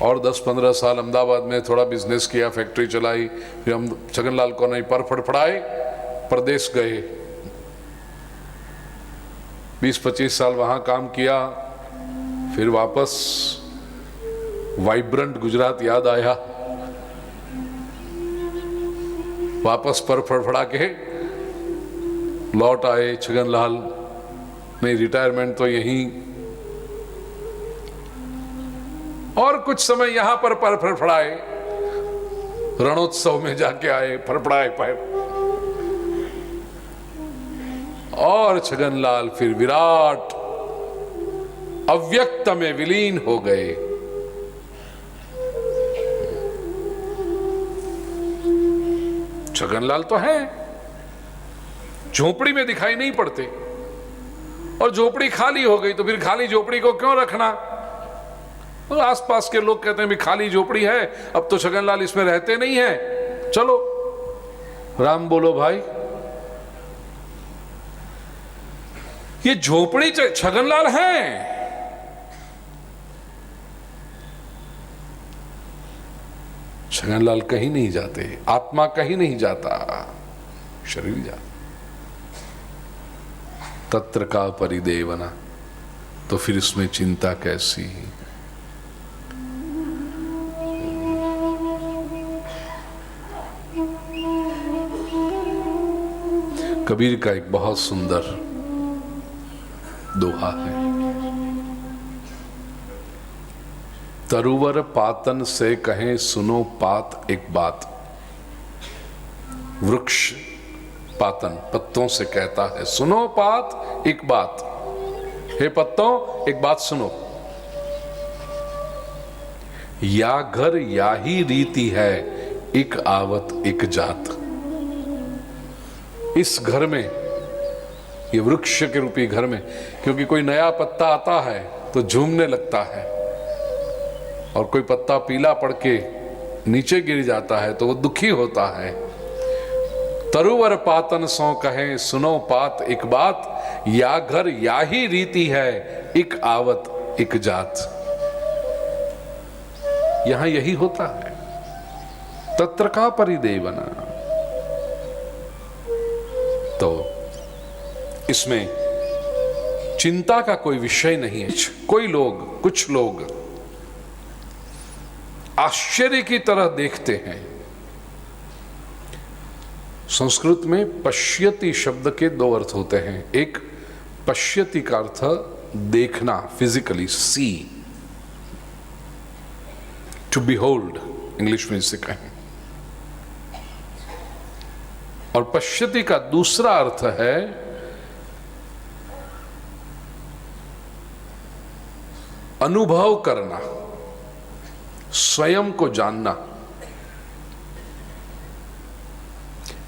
और 10-15 साल अहमदाबाद में थोड़ा बिजनेस किया, फैक्ट्री चलाई, फिर हम छगनलाल को नहीं पर फड़फड़ाए, प्रदेश गए, 20-25 साल वहां काम किया, फिर वापस वाइब्रेंट गुजरात याद आया, वापस पर फड़फड़ा के लौट आए छगनलाल। नहीं, रिटायरमेंट तो यहीं, और कुछ समय यहां पर फड़फड़ाए, रणोत्सव में जाके आए, फड़फड़ाए पैर, और छगनलाल फिर विराट अव्यक्त में विलीन हो गए। छगनलाल तो है, झोपड़ी में दिखाई नहीं पड़ते, और झोपड़ी खाली हो गई तो फिर खाली झोपड़ी को क्यों रखना। और आसपास के लोग कहते हैं भी खाली झोपड़ी है, अब तो छगनलाल इसमें रहते नहीं है, चलो राम बोलो भाई। ये झोपड़ी छगनलाल है, छगनलाल कहीं नहीं जाते, आत्मा कहीं नहीं जाता, शरीर जाता। तत्र का परिदेवना, तो फिर इसमें चिंता कैसी। कबीर का एक बहुत सुंदर दोहा है, तरुवर पातन से कहें सुनो पात एक बात। वृक्ष पातन पत्तों से कहता है, सुनो पात एक बात, हे पत्तों एक बात सुनो। या घर या ही रीति है, एक आवत एक जात। इस घर में, ये वृक्ष के रूपी घर में, क्योंकि कोई नया पत्ता आता है तो झूमने लगता है, और कोई पत्ता पीला पड़ के नीचे गिर जाता है तो वो दुखी होता है। तरुवर पातन सो कहें सुनो पात एक बात, या घर या ही रीति है, एक आवत एक जात। यहां यही होता है, तत्र का परिदेवना। तो इसमें चिंता का कोई विषय नहीं है। कोई लोग, कुछ लोग आश्चर्य की तरह देखते हैं। संस्कृत में पश्यति शब्द के दो अर्थ होते हैं। एक पश्यति का अर्थ देखना, physically see, to behold English में इसे कहें, और पश्यति का दूसरा अर्थ है अनुभव करना, स्वयं को जानना।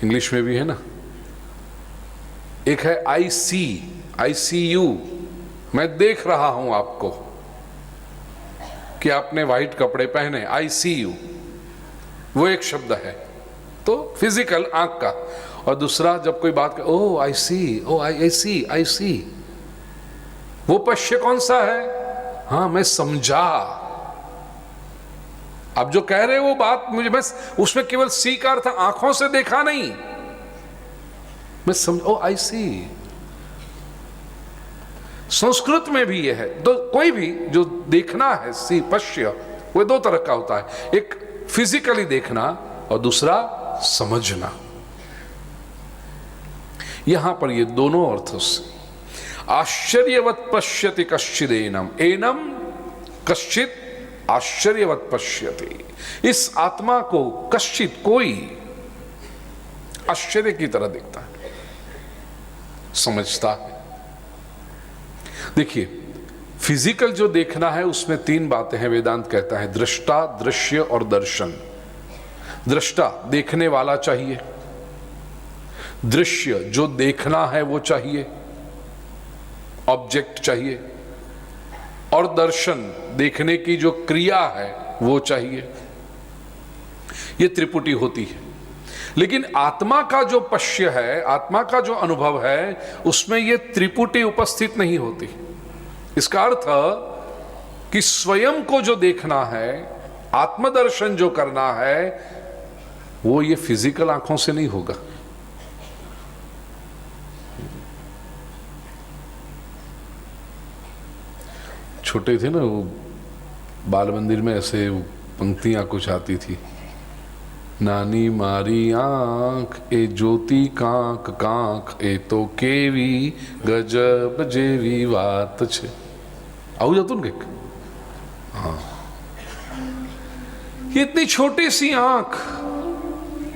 इंग्लिश में भी है ना, एक है आई सी यू, मैं देख रहा हूं आपको कि आपने व्हाइट कपड़े पहने, आई सी यू, वो एक शब्द है, तो फिजिकल आंख का। और दूसरा जब कोई बात कर, ओ आई सी, ओ आई सी, वो पश्य कौन सा है? हाँ, मैं समझा। आप जो कह रहे हो वो बात मुझे, बस उसमें केवल सी का अर्थ आंखों से देखा नहीं, मैं समझ, ओ आई सी। संस्कृत में भी यह है, दो कोई भी जो देखना है, सी पश्य, वो दो तरह का होता है, एक फिजिकली देखना और दूसरा समझना। यहां पर ये दोनों अर्थों से आश्चर्यवत पश्यति कश्चिदेनम, एनम कश्चित आश्चर्यवत पश्यति, इस आत्मा को कश्चित कोई आश्चर्य की तरह देखता है, समझता है। देखिए, फिजिकल जो देखना है उसमें तीन बातें हैं, वेदांत कहता है दृष्टा, दृश्य और दर्शन। दृष्टा देखने वाला चाहिए, दृश्य जो देखना है वो चाहिए, ऑब्जेक्ट चाहिए, और दर्शन देखने की जो क्रिया है वो चाहिए। ये त्रिपुटी होती है। लेकिन आत्मा का जो पश्य है, आत्मा का जो अनुभव है, उसमें ये त्रिपुटी उपस्थित नहीं होती। इसका अर्थ कि स्वयं को जो देखना है, आत्मदर्शन जो करना है, वो ये फिजिकल आंखों से नहीं होगा। छोटे थे ना, वो बाल मंदिर में ऐसे पंक्तियां कुछ आती थी, नानी मारी आंख ए ज्योति कांक कांक ए तो केवी गजब जेवी वात छे। आऊ जातुं ने? हाँ, ये इतनी छोटी सी आंख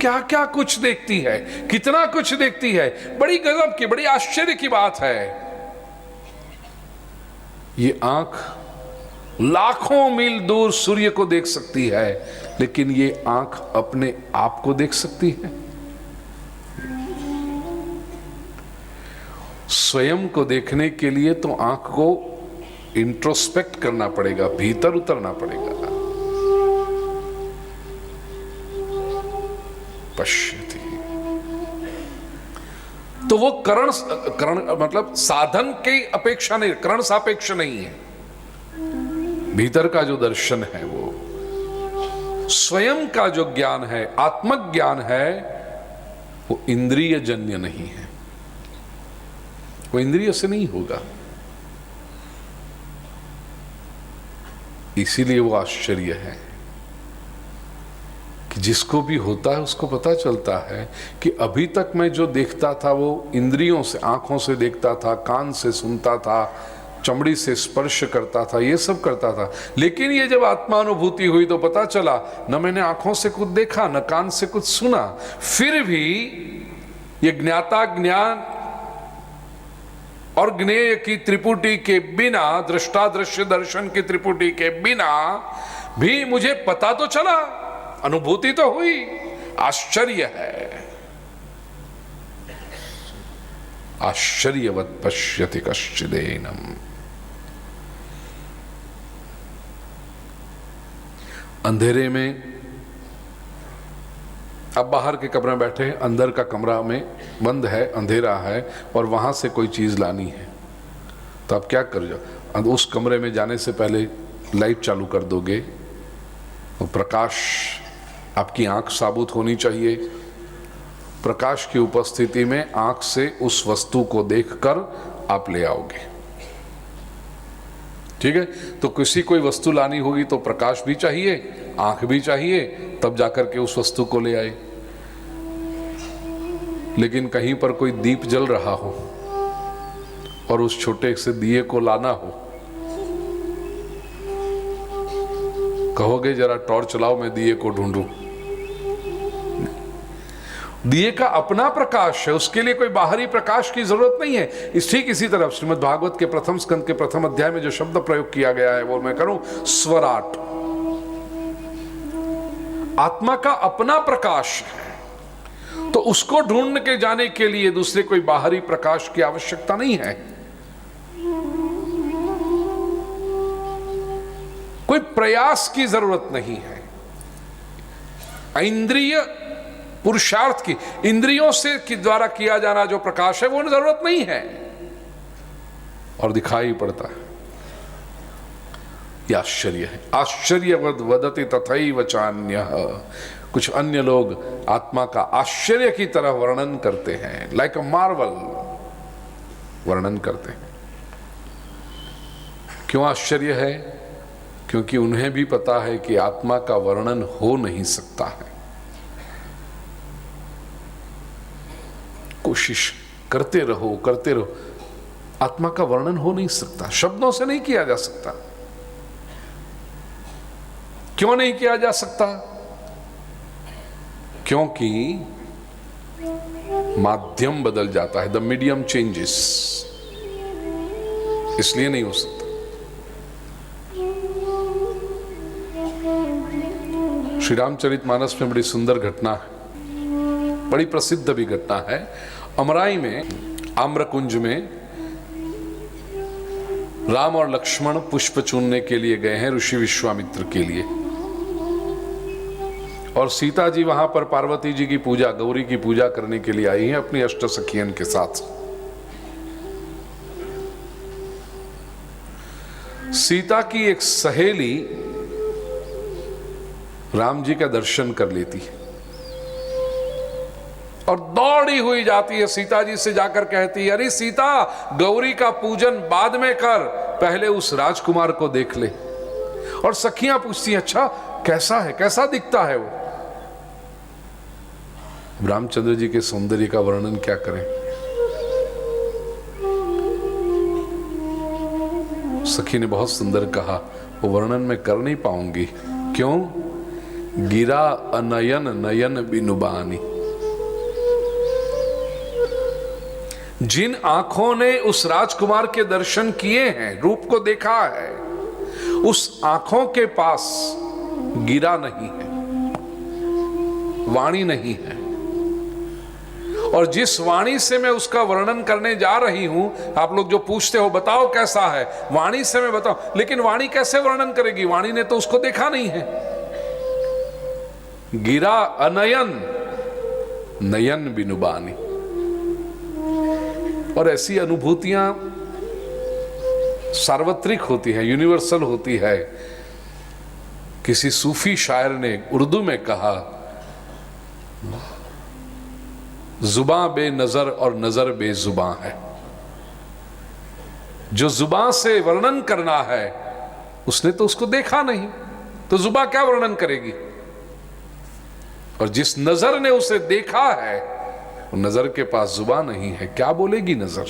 क्या क्या कुछ देखती है, कितना कुछ देखती है। बड़ी गजब की, बड़ी आश्चर्य की बात है। ये आंख लाखों मील दूर सूर्य को देख सकती है, लेकिन ये आंख अपने आप को देख सकती है। स्वयं को देखने के लिए तो आंख को इंट्रोस्पेक्ट करना पड़ेगा, भीतर उतरना पड़ेगा। पश्यति, तो वो करण मतलब साधन की अपेक्षा नहीं, करण सापेक्ष नहीं है। भीतर का जो दर्शन है, वो स्वयं का जो ज्ञान है, आत्मक ज्ञान है, वो इंद्रिय जन्य नहीं है, वो इंद्रिय से नहीं होगा। इसीलिए वो आश्चर्य है कि जिसको भी होता है उसको पता चलता है कि अभी तक मैं जो देखता था वो इंद्रियों से, आंखों से देखता था, कान से सुनता था, चमड़ी से स्पर्श करता था, ये सब करता था। लेकिन ये जब आत्मानुभूति हुई तो पता चला, न मैंने आंखों से कुछ देखा, न कान से कुछ सुना, फिर भी ये ज्ञाता ज्ञान और ज्ञेय की त्रिपुटी के बिना, दृष्टा दृश्य दर्शन की त्रिपुटी के बिना भी मुझे पता तो चला, अनुभूति तो हुई। आश्चर्य है। आश्चर्यवत पश्यति कश्चिदेनम। अंधेरे में, अब बाहर के कमरे में बैठे हैं, अंदर का कमरा में बंद है, अंधेरा है, और वहां से कोई चीज लानी है, तो आप क्या कर जाओ? उस कमरे में जाने से पहले लाइट चालू कर दोगे, तो प्रकाश, आपकी आंख साबुत होनी चाहिए। प्रकाश की उपस्थिति में आंख से उस वस्तु को देखकर आप ले आओगे, ठीक है? तो किसी कोई वस्तु लानी होगी तो प्रकाश भी चाहिए आंख भी चाहिए, तब जाकर के उस वस्तु को ले आए। लेकिन कहीं पर कोई दीप जल रहा हो और उस छोटे से दिए को लाना हो, कहोगे जरा टॉर्च लाओ, मैं दिए को ढूंढूं। दिए का अपना प्रकाश है, उसके लिए कोई बाहरी प्रकाश की जरूरत नहीं है। ठीक इसी तरह श्रीमद् भागवत के प्रथम स्कंद के प्रथम अध्याय में जो शब्द प्रयोग किया गया है वो मैं करूं, स्वराट। आत्मा का अपना प्रकाश है, तो उसको ढूंढ के जाने के लिए दूसरे कोई बाहरी प्रकाश की आवश्यकता नहीं है। कोई प्रयास की जरूरत नहीं है। इंद्रिय पुरुषार्थ की, इंद्रियों से के द्वारा किया जाना जो प्रकाश है वो जरूरत नहीं है, और दिखाई पड़ता है। यह आश्चर्य है। आश्चर्यवद वदति तथैव चान्यः। कुछ अन्य लोग आत्मा का आश्चर्य की तरह वर्णन करते हैं, लाइक अ मार्वल वर्णन करते हैं। क्यों आश्चर्य है? क्योंकि उन्हें भी पता है कि आत्मा का वर्णन हो नहीं सकता है। कोशिश करते रहो, करते रहो, आत्मा का वर्णन हो नहीं सकता, शब्दों से नहीं किया जा सकता। क्यों नहीं किया जा सकता? क्योंकि माध्यम बदल जाता है, द मीडियम चेंजेस, इसलिए नहीं हो सकता। श्री रामचरितमानस में बड़ी सुंदर घटना है, बड़ी प्रसिद्ध भी घटना है। अमराई में, आम्रकुंज में राम और लक्ष्मण पुष्प चुनने के लिए गए हैं ऋषि विश्वामित्र के लिए, और सीता जी वहां पर पार्वती जी की पूजा, गौरी की पूजा करने के लिए आई हैं अपनी अष्टसखियन के साथ। सीता की एक सहेली राम जी का दर्शन कर लेती है और दौड़ी हुई जाती है सीता जी से, जाकर कहती है, अरे सीता, गौरी का पूजन बाद में कर, पहले उस राजकुमार को देख ले। और सखियां पूछती हैं, अच्छा कैसा है, कैसा दिखता है वो? रामचंद्र जी के सौंदर्य का वर्णन क्या करें। सखी ने बहुत सुंदर कहा, वो वर्णन मैं कर नहीं पाऊंगी। क्यों? गिरा अनयन नयन बिनुबानी। जिन आंखों ने उस राजकुमार के दर्शन किए हैं, रूप को देखा है, उस आंखों के पास गिरा नहीं है, वाणी नहीं है। और जिस वाणी से मैं उसका वर्णन करने जा रही हूं, आप लोग जो पूछते हो बताओ कैसा है, वाणी से मैं बताऊं, लेकिन वाणी कैसे वर्णन करेगी? वाणी ने तो उसको देखा नहीं है। गिरा अनयन नयन बिनुबानी। और ऐसी अनुभूतियां सार्वत्रिक होती है, यूनिवर्सल होती है। किसी सूफी शायर ने उर्दू में कहा, जुबां बेनजर और नजर बेजुबां है। जो जुबां से वर्णन करना है उसने तो उसको देखा नहीं, तो जुबां क्या वर्णन करेगी? और जिस नजर ने उसे देखा है, नजर के पास जुबान नहीं है, क्या बोलेगी नजर?